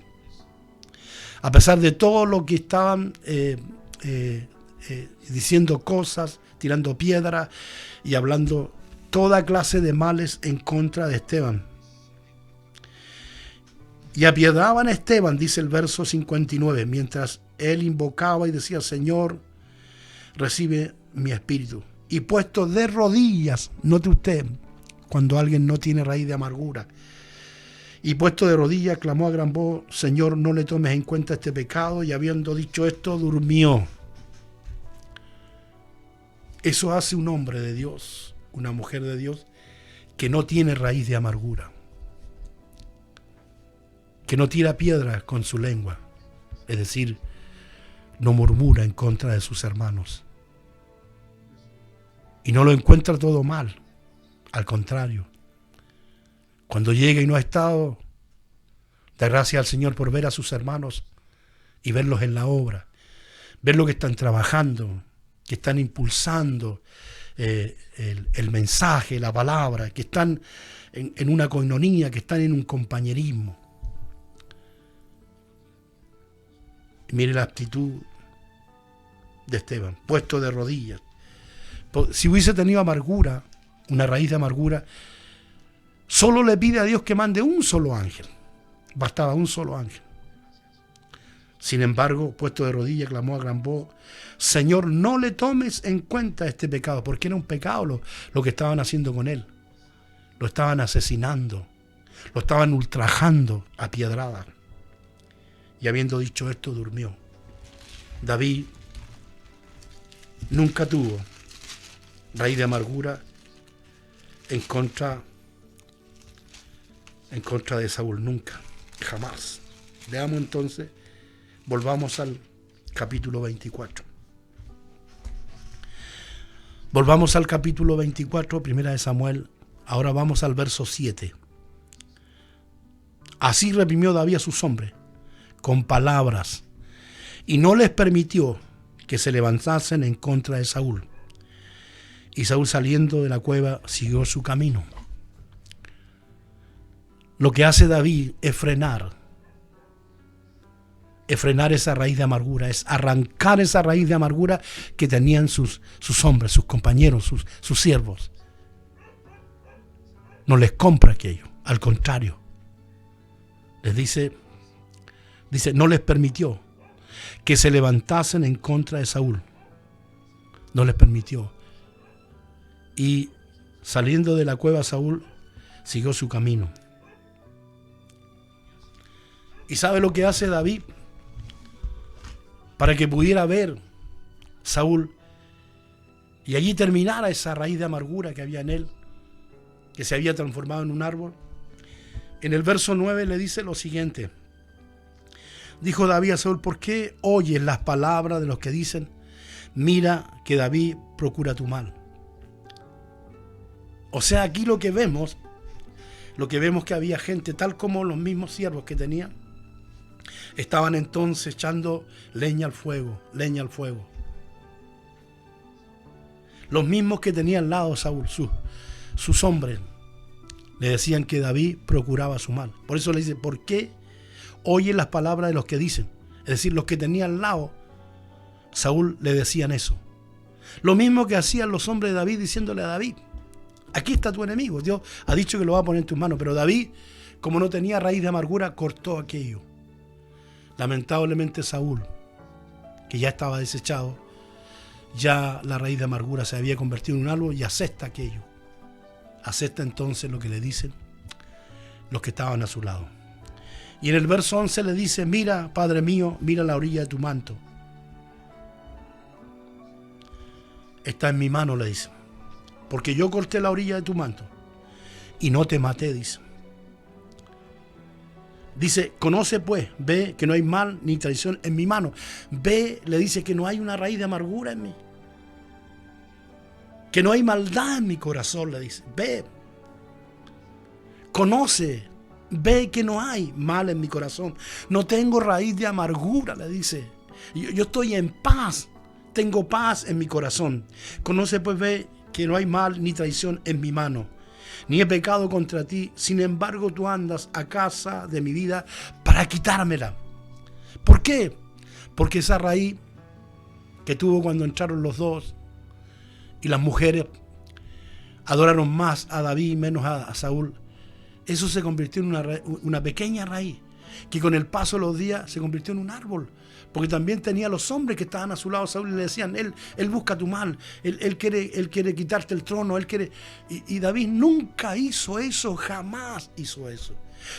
a pesar de todo lo que estaban diciendo cosas, tirando piedras y hablando toda clase de males en contra de Esteban. Y apiedraban a Esteban, dice el verso 59, mientras él invocaba y decía: Señor, recibe mi espíritu. Y puesto de rodillas, note usted, cuando alguien no tiene raíz de amargura, y puesto de rodillas clamó a gran voz: Señor, no le tomes en cuenta este pecado. Y habiendo dicho esto, durmió. Eso hace un hombre de Dios, una mujer de Dios, que no tiene raíz de amargura, que no tira piedras con su lengua, es decir, no murmura en contra de sus hermanos. Y no lo encuentra todo mal, al contrario. Cuando llega y no ha estado, da gracias al Señor por ver a sus hermanos y verlos en la obra, ver lo que están trabajando, que están impulsando el mensaje, la palabra, que están en una coinonía, que están en un compañerismo. Y mire la actitud de Esteban, puesto de rodillas. Si hubiese tenido amargura, una raíz de amargura, solo le pide a Dios que mande un solo ángel. Bastaba un solo ángel. Sin embargo, puesto de rodillas, clamó a gran voz: Señor, no le tomes en cuenta este pecado, porque era un pecado lo que estaban haciendo con él. Lo estaban asesinando, lo estaban ultrajando a piedradas. Y habiendo dicho esto, durmió. David nunca tuvo raíz de amargura en contra de Saúl, nunca, jamás. Veamos entonces, volvamos al capítulo 24. Volvamos al capítulo 24, primera de Samuel. Ahora vamos al verso 7. Así reprimió David a sus hombres con palabras, y no les permitió que se levantasen en contra de Saúl. Y Saúl, saliendo de la cueva, siguió su camino. Lo que hace David es frenar esa raíz de amargura, es arrancar esa raíz de amargura que tenían sus hombres, sus compañeros, sus siervos. No les compra aquello, al contrario. Les dice, no les permitió que se levantasen en contra de Saúl. No les permitió. Y saliendo de la cueva, Saúl siguió su camino. ¿Y sabe lo que hace David? Para que pudiera ver Saúl y allí terminara esa raíz de amargura que había en él, que se había transformado en un árbol. En el verso 9 le dice lo siguiente: dijo David a Saúl: ¿por qué oyes las palabras de los que dicen, mira que David procura tu mal? O sea, aquí lo que vemos que había gente, tal como los mismos siervos que tenían, estaban entonces echando leña al fuego. Los mismos que tenía al lado Saúl, sus hombres, le decían que David procuraba su mal. Por eso le dice: ¿por qué oyes las palabras de los que dicen? Es decir, los que tenían al lado Saúl le decían eso. Lo mismo que hacían los hombres de David diciéndole a David: aquí está tu enemigo, Dios ha dicho que lo va a poner en tus manos. Pero David, como no tenía raíz de amargura, cortó aquello. Lamentablemente Saúl, que ya estaba desechado, ya la raíz de amargura se había convertido en un árbol y acepta aquello. Acepta entonces lo que le dicen los que estaban a su lado. Y en el verso 11 le dice: mira, Padre mío, mira la orilla de tu manto. Está en mi mano, le dice, porque yo corté la orilla de tu manto y no te maté, dice. Dice, conoce pues, ve que no hay mal ni traición en mi mano. Ve, le dice que no hay una raíz de amargura en mí. Que no hay maldad en mi corazón, le dice. Ve, conoce, ve que no hay mal en mi corazón. No tengo raíz de amargura, le dice. Yo estoy en paz, tengo paz en mi corazón. Conoce pues, ve que no hay mal ni traición en mi mano. Ni he pecado contra ti, sin embargo tú andas a casa de mi vida para quitármela. ¿Por qué? Porque esa raíz que tuvo cuando entraron los dos y las mujeres adoraron más a David y menos a Saúl, eso se convirtió en una pequeña raíz que con el paso de los días se convirtió en un árbol. Porque también tenía los hombres que estaban a su lado, Saúl, y le decían, él busca tu mal, él quiere quitarte el trono, él quiere... Y David nunca hizo eso, jamás hizo eso.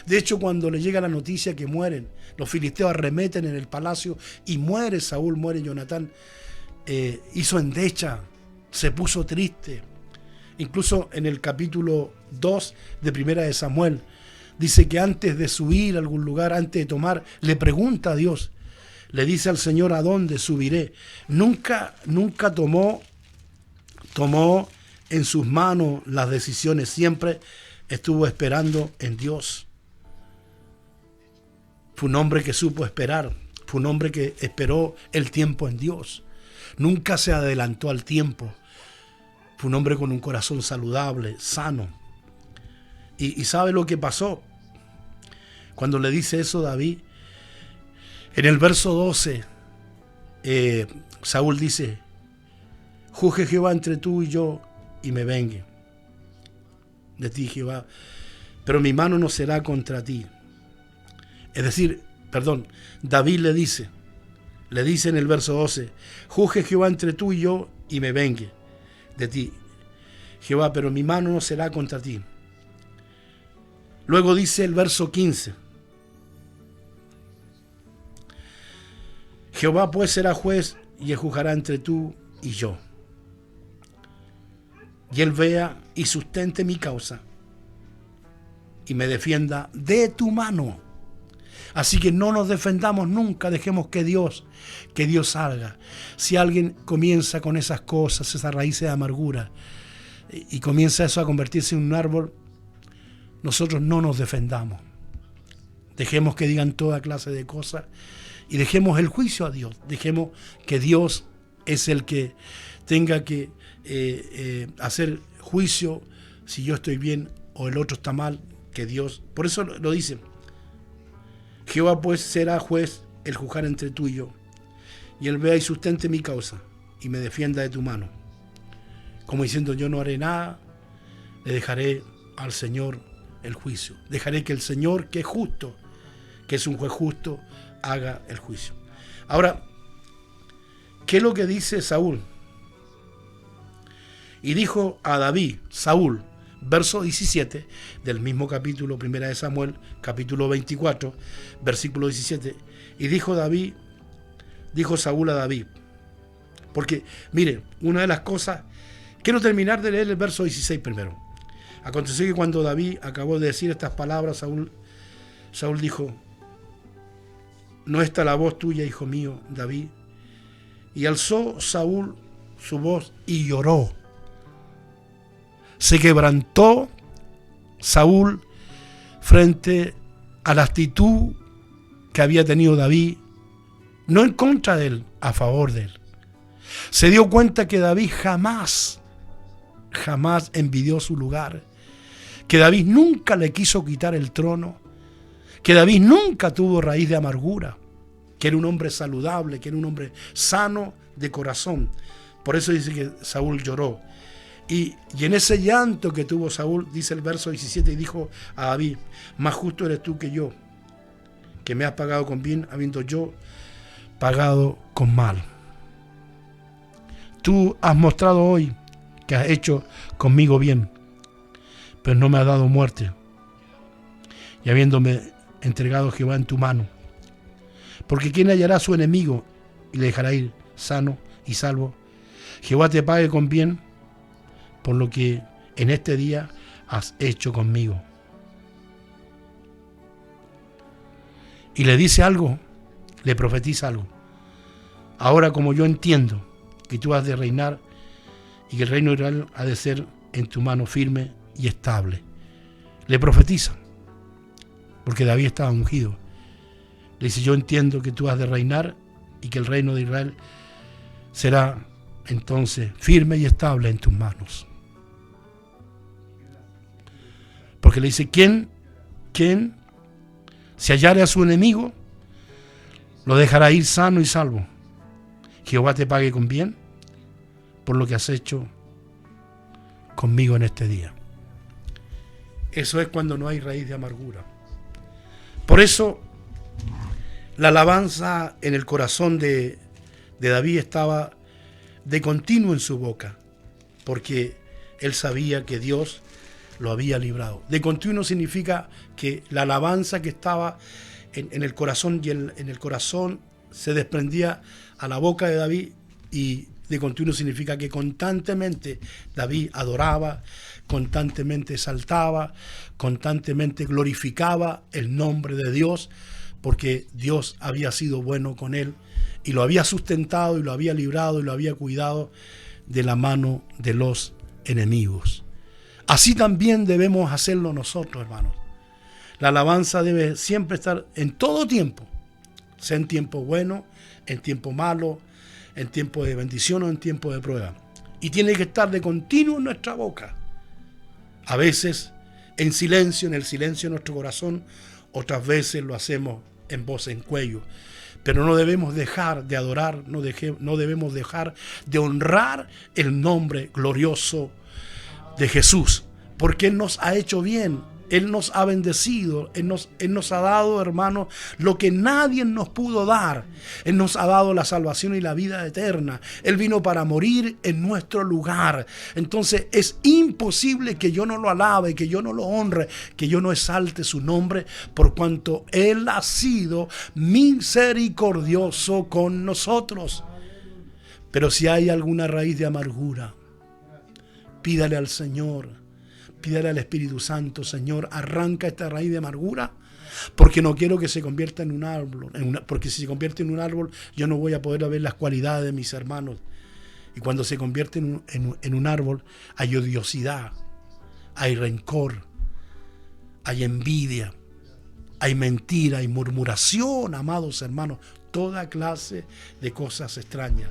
De hecho, cuando le llega la noticia que mueren, los filisteos arremeten en el palacio y muere Saúl, muere Jonatán, hizo endecha, se puso triste. Incluso en el capítulo 2 de Primera de Samuel, dice que antes de subir a algún lugar, antes de tomar, le pregunta a Dios, le dice al Señor, ¿a dónde subiré? Nunca tomó en sus manos las decisiones, siempre estuvo esperando en Dios. Fue un hombre que supo esperar, fue un hombre que esperó el tiempo en Dios. Nunca se adelantó al tiempo. Fue un hombre con un corazón saludable, sano. ¿Y sabe lo que pasó? Cuando le dice eso David, en el verso 12, Saúl dice, juzgue Jehová entre tú y yo y me vengue de ti, Jehová, pero mi mano no será contra ti. Es decir, David le dice en el verso 12, juzgue Jehová entre tú y yo y me vengue de ti, Jehová, pero mi mano no será contra ti. Luego dice el verso 15, Jehová pues será juez y él juzgará entre tú y yo. Y él vea y sustente mi causa y me defienda de tu mano. Así que no nos defendamos nunca, dejemos que Dios salga. Si alguien comienza con esas cosas, esas raíces de amargura, y comienza eso a convertirse en un árbol, nosotros no nos defendamos. Dejemos que digan toda clase de cosas y dejemos el juicio a Dios. Dejemos que Dios es el que tenga que hacer juicio si yo estoy bien o el otro está mal, que Dios. Por eso lo dice. Jehová pues será juez, el juzgar entre tú y yo. Y él vea y sustente mi causa y me defienda de tu mano. Como diciendo, yo no haré nada, le dejaré al Señor el juicio. Dejaré que el Señor, que es justo, que es un juez justo, haga el juicio. Ahora, ¿qué es lo que dice Saúl? Y dijo a David, Saúl, verso 17 del mismo capítulo, 1 de Samuel, capítulo 24, versículo 17. Y dijo Saúl a David, porque, mire, una de las cosas, quiero terminar de leer el verso 16 primero. Aconteció que cuando David acabó de decir estas palabras, Saúl dijo, ¿no está la voz tuya, hijo mío, David? Y alzó Saúl su voz y lloró. Se quebrantó Saúl frente a la actitud que había tenido David, no en contra de él, a favor de él. Se dio cuenta que David jamás envidió su lugar, que David nunca le quiso quitar el trono, que David nunca tuvo raíz de amargura, que era un hombre saludable, que era un hombre sano de corazón. Por eso dice que Saúl lloró. Y en ese llanto que tuvo Saúl, dice el verso 17, y dijo a David, más justo eres tú que yo, que me has pagado con bien, habiendo yo pagado con mal. Tú has mostrado hoy que has hecho conmigo bien, pero no me has dado muerte, y habiéndome entregado Jehová en tu mano. Porque ¿quién hallará a su enemigo y le dejará ir sano y salvo? Jehová te pague con bien por lo que en este día has hecho conmigo. y le dice algo, le profetiza algo. Ahora, como yo entiendo que tú has de reinar y que el reino de Israel ha de ser en tu mano firme y estable, le profetiza, porque David estaba ungido. Le dice, yo entiendo que tú has de reinar y que el reino de Israel será entonces firme y estable en tus manos. Porque le dice, ¿quién se hallare a su enemigo, lo dejará ir sano y salvo? Jehová te pague con bien por lo que has hecho conmigo en este día. Eso es cuando no hay raíz de amargura. Por eso la alabanza en el corazón de David estaba de continuo en su boca, porque él sabía que Dios lo había librado. De continuo significa que la alabanza que estaba en el corazón y en el corazón se desprendía a la boca de David, y de continuo significa que constantemente David adoraba, constantemente exaltaba, constantemente glorificaba el nombre de Dios, porque Dios había sido bueno con él y lo había sustentado y lo había librado y lo había cuidado de la mano de los enemigos. Así también debemos hacerlo nosotros, hermanos. La alabanza debe siempre estar en todo tiempo, sea en tiempo bueno, en tiempo malo, en tiempo de bendición o en tiempo de prueba. Y tiene que estar de continuo en nuestra boca. A veces en silencio, en el silencio de nuestro corazón, otras veces lo hacemos en voz en cuello. Pero no debemos dejar de adorar, no debemos dejar de honrar el nombre glorioso de Jesús, porque Él nos ha hecho bien, Él nos ha bendecido, Él nos ha dado, hermanos, lo que nadie nos pudo dar. Él nos ha dado la salvación y la vida eterna. Él vino para morir en nuestro lugar. Entonces es imposible que yo no lo alabe, que yo no lo honre, que yo no exalte su nombre, por cuanto Él ha sido misericordioso con nosotros. Pero si hay alguna raíz de amargura, pídale al Señor, pídale al Espíritu Santo, Señor, arranca esta raíz de amargura, porque no quiero que se convierta en un árbol, porque si se convierte en un árbol, yo no voy a poder ver las cualidades de mis hermanos. Y cuando se convierte en un árbol, hay odiosidad, hay rencor, hay envidia, hay mentira, hay murmuración, amados hermanos, toda clase de cosas extrañas.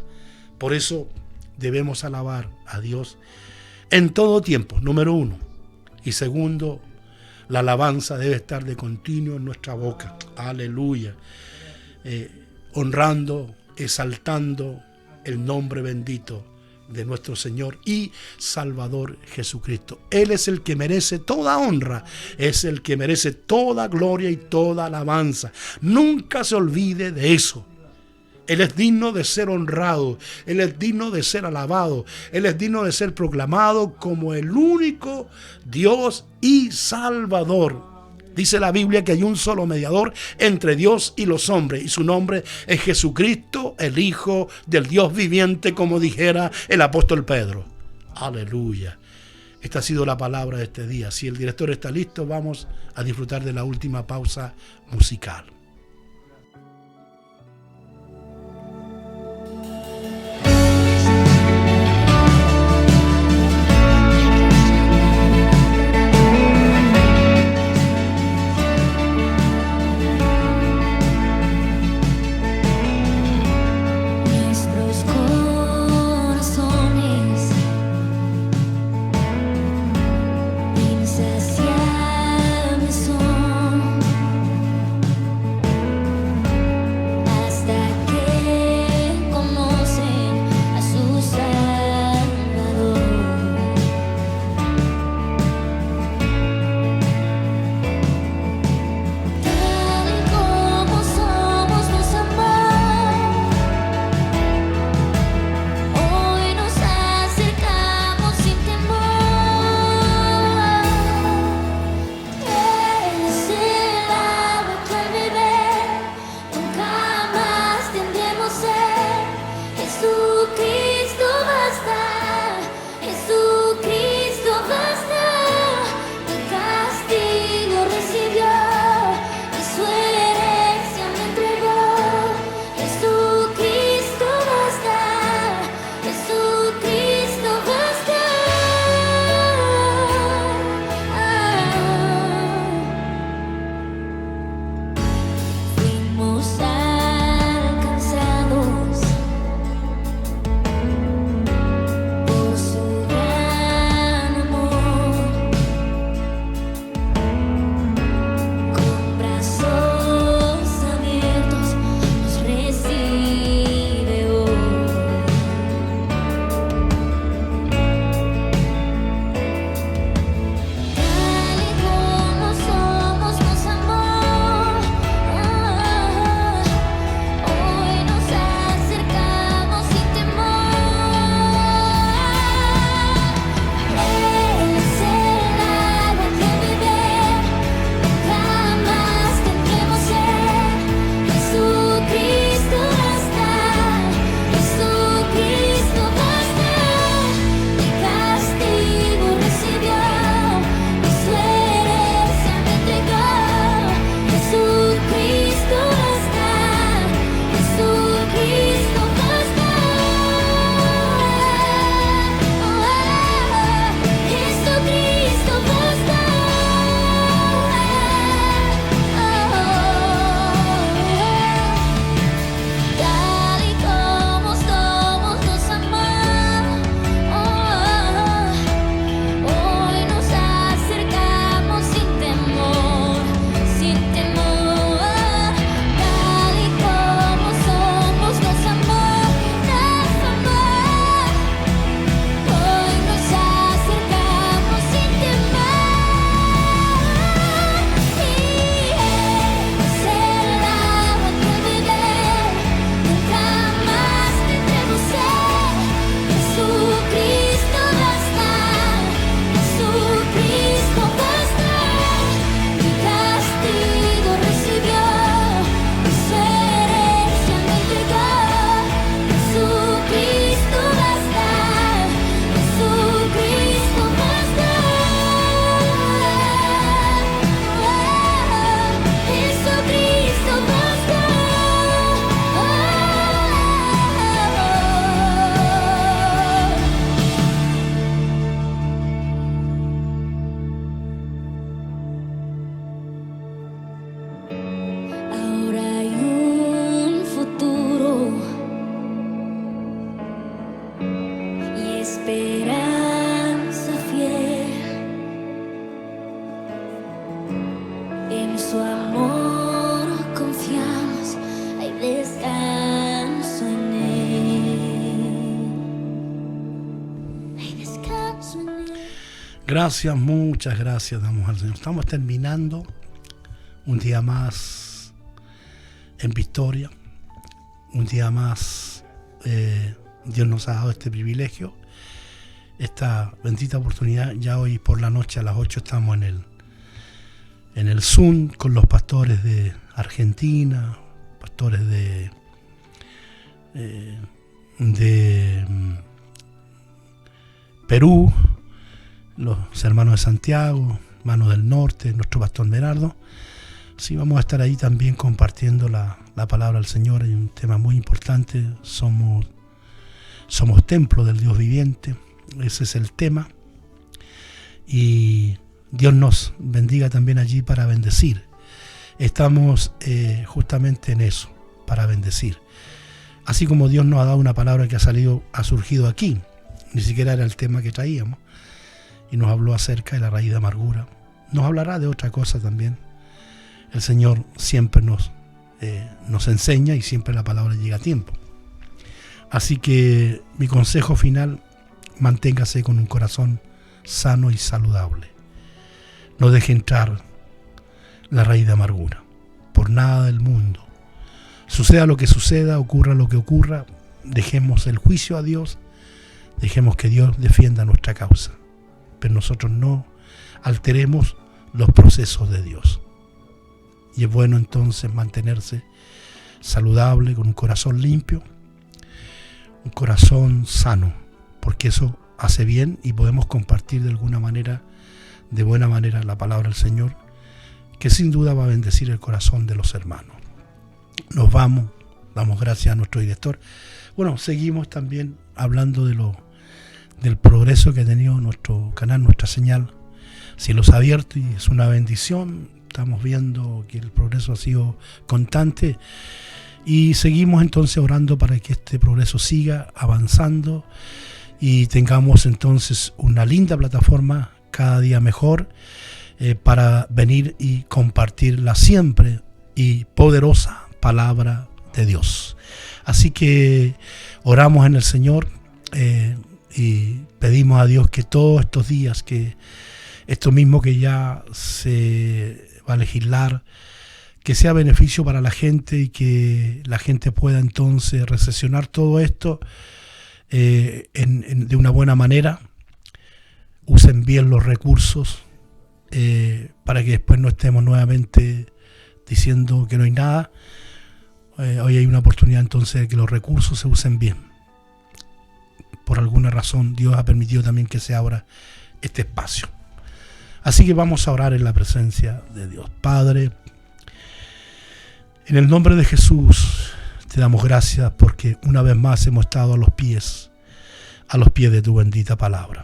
Por eso debemos alabar a Dios en todo tiempo, número uno. Y segundo, la alabanza debe estar de continuo en nuestra boca. Aleluya. Honrando, exaltando el nombre bendito de nuestro Señor y Salvador Jesucristo. Él es el que merece toda honra, es el que merece toda gloria y toda alabanza. Nunca se olvide de eso. Él es digno de ser honrado, Él es digno de ser alabado, Él es digno de ser proclamado como el único Dios y Salvador. Dice la Biblia que hay un solo mediador entre Dios y los hombres, y su nombre es Jesucristo, el Hijo del Dios viviente, como dijera el apóstol Pedro. Aleluya. Esta ha sido la palabra de este día. Si el director está listo, vamos a disfrutar de la última pausa musical. Insaciables son Gracias, muchas gracias damos al Señor. Estamos terminando un día más en victoria, un día más. Dios nos ha dado este privilegio, esta bendita oportunidad. Ya hoy por la noche a las 8 estamos en el Zoom con los pastores de Argentina, pastores de Perú, los hermanos de Santiago, hermanos del norte, nuestro pastor Merardo. Sí, vamos a estar ahí también compartiendo la palabra del Señor. Hay un tema muy importante, somos templo del Dios viviente, ese es el tema. Y Dios nos bendiga también allí para bendecir. Estamos justamente en eso, para bendecir. Así como Dios nos ha dado una palabra que ha surgido aquí, ni siquiera era el tema que traíamos, y nos habló acerca de la raíz de amargura. Nos hablará de otra cosa también. El Señor siempre nos enseña y siempre la palabra llega a tiempo. Así que mi consejo final: manténgase con un corazón sano y saludable. No deje entrar la raíz de amargura por nada del mundo. Suceda lo que suceda, ocurra lo que ocurra, dejemos el juicio a Dios, dejemos que Dios defienda nuestra causa, pero nosotros no alteremos los procesos de Dios. Y es bueno entonces mantenerse saludable, con un corazón limpio, un corazón sano, porque eso hace bien y podemos compartir de buena manera la palabra del Señor, que sin duda va a bendecir el corazón de los hermanos. Nos vamos, damos gracias a nuestro director. Bueno, seguimos también hablando del progreso que ha tenido nuestro canal, nuestra señal Cielos Abiertos, y es una bendición. Estamos viendo que el progreso ha sido constante y seguimos entonces orando para que este progreso siga avanzando y tengamos entonces una linda plataforma cada día mejor para venir y compartir la siempre y poderosa palabra de Dios. Así que oramos en el Señor y pedimos a Dios que todos estos días, que esto mismo que ya se va a legislar, que sea beneficio para la gente y que la gente pueda entonces recesionar todo esto de una buena manera. Usen bien los recursos para que después no estemos nuevamente diciendo que no hay nada. Hoy hay una oportunidad entonces de que los recursos se usen bien. Por alguna razón Dios ha permitido también que se abra este espacio. Así que vamos a orar en la presencia de Dios. Padre, en el nombre de Jesús te damos gracias porque una vez más hemos estado a los pies de tu bendita palabra.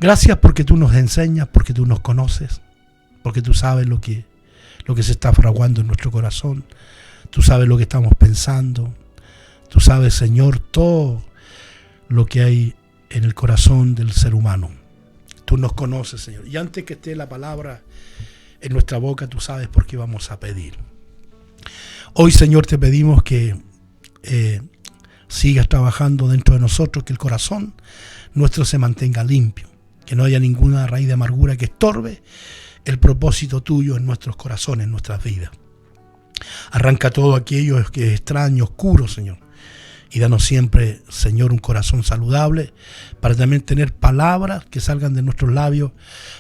Gracias porque tú nos enseñas, porque tú nos conoces, porque tú sabes lo que se está fraguando en nuestro corazón. Tú sabes lo que estamos pensando. Tú sabes, Señor, todo lo que hay en el corazón del ser humano. Tú nos conoces, Señor. Y antes que esté la palabra en nuestra boca, tú sabes por qué vamos a pedir. Hoy, Señor, te pedimos que sigas trabajando dentro de nosotros, que el corazón nuestro se mantenga limpio, que no haya ninguna raíz de amargura que estorbe el propósito tuyo en nuestros corazones, en nuestras vidas. Arranca todo aquello que es extraño, oscuro, Señor. Y danos siempre, Señor, un corazón saludable para también tener palabras que salgan de nuestros labios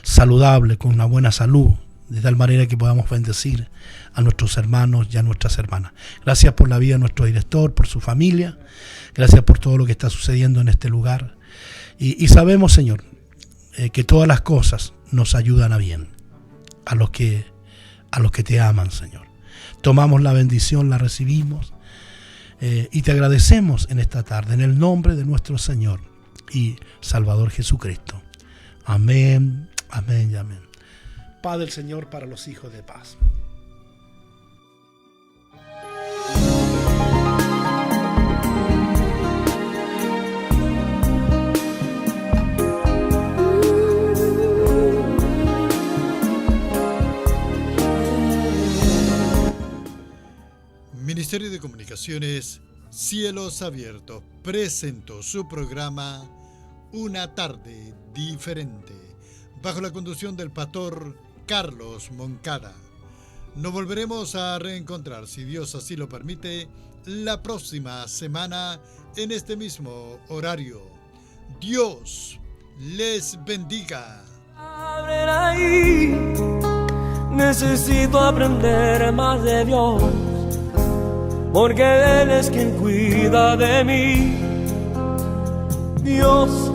saludables, con una buena salud, de tal manera que podamos bendecir a nuestros hermanos y a nuestras hermanas. Gracias por la vida de nuestro director, por su familia. Gracias por todo lo que está sucediendo en este lugar. Y sabemos, Señor, que todas las cosas nos ayudan a bien, a los que te aman, Señor. Tomamos la bendición, la recibimos. Y te agradecemos en esta tarde, en el nombre de nuestro Señor y Salvador Jesucristo. Amén, amén y amén. Paz del Señor para los hijos de paz. Ministerio de Comunicaciones Cielos Abiertos presentó su programa Una Tarde Diferente. bajo la conducción del pastor Carlos Moncada. Nos volveremos a reencontrar, si Dios así lo permite, la próxima semana en este mismo horario. Dios les bendiga. Abren ahí, necesito aprender más de Dios, porque Él es quien cuida de mí. Dios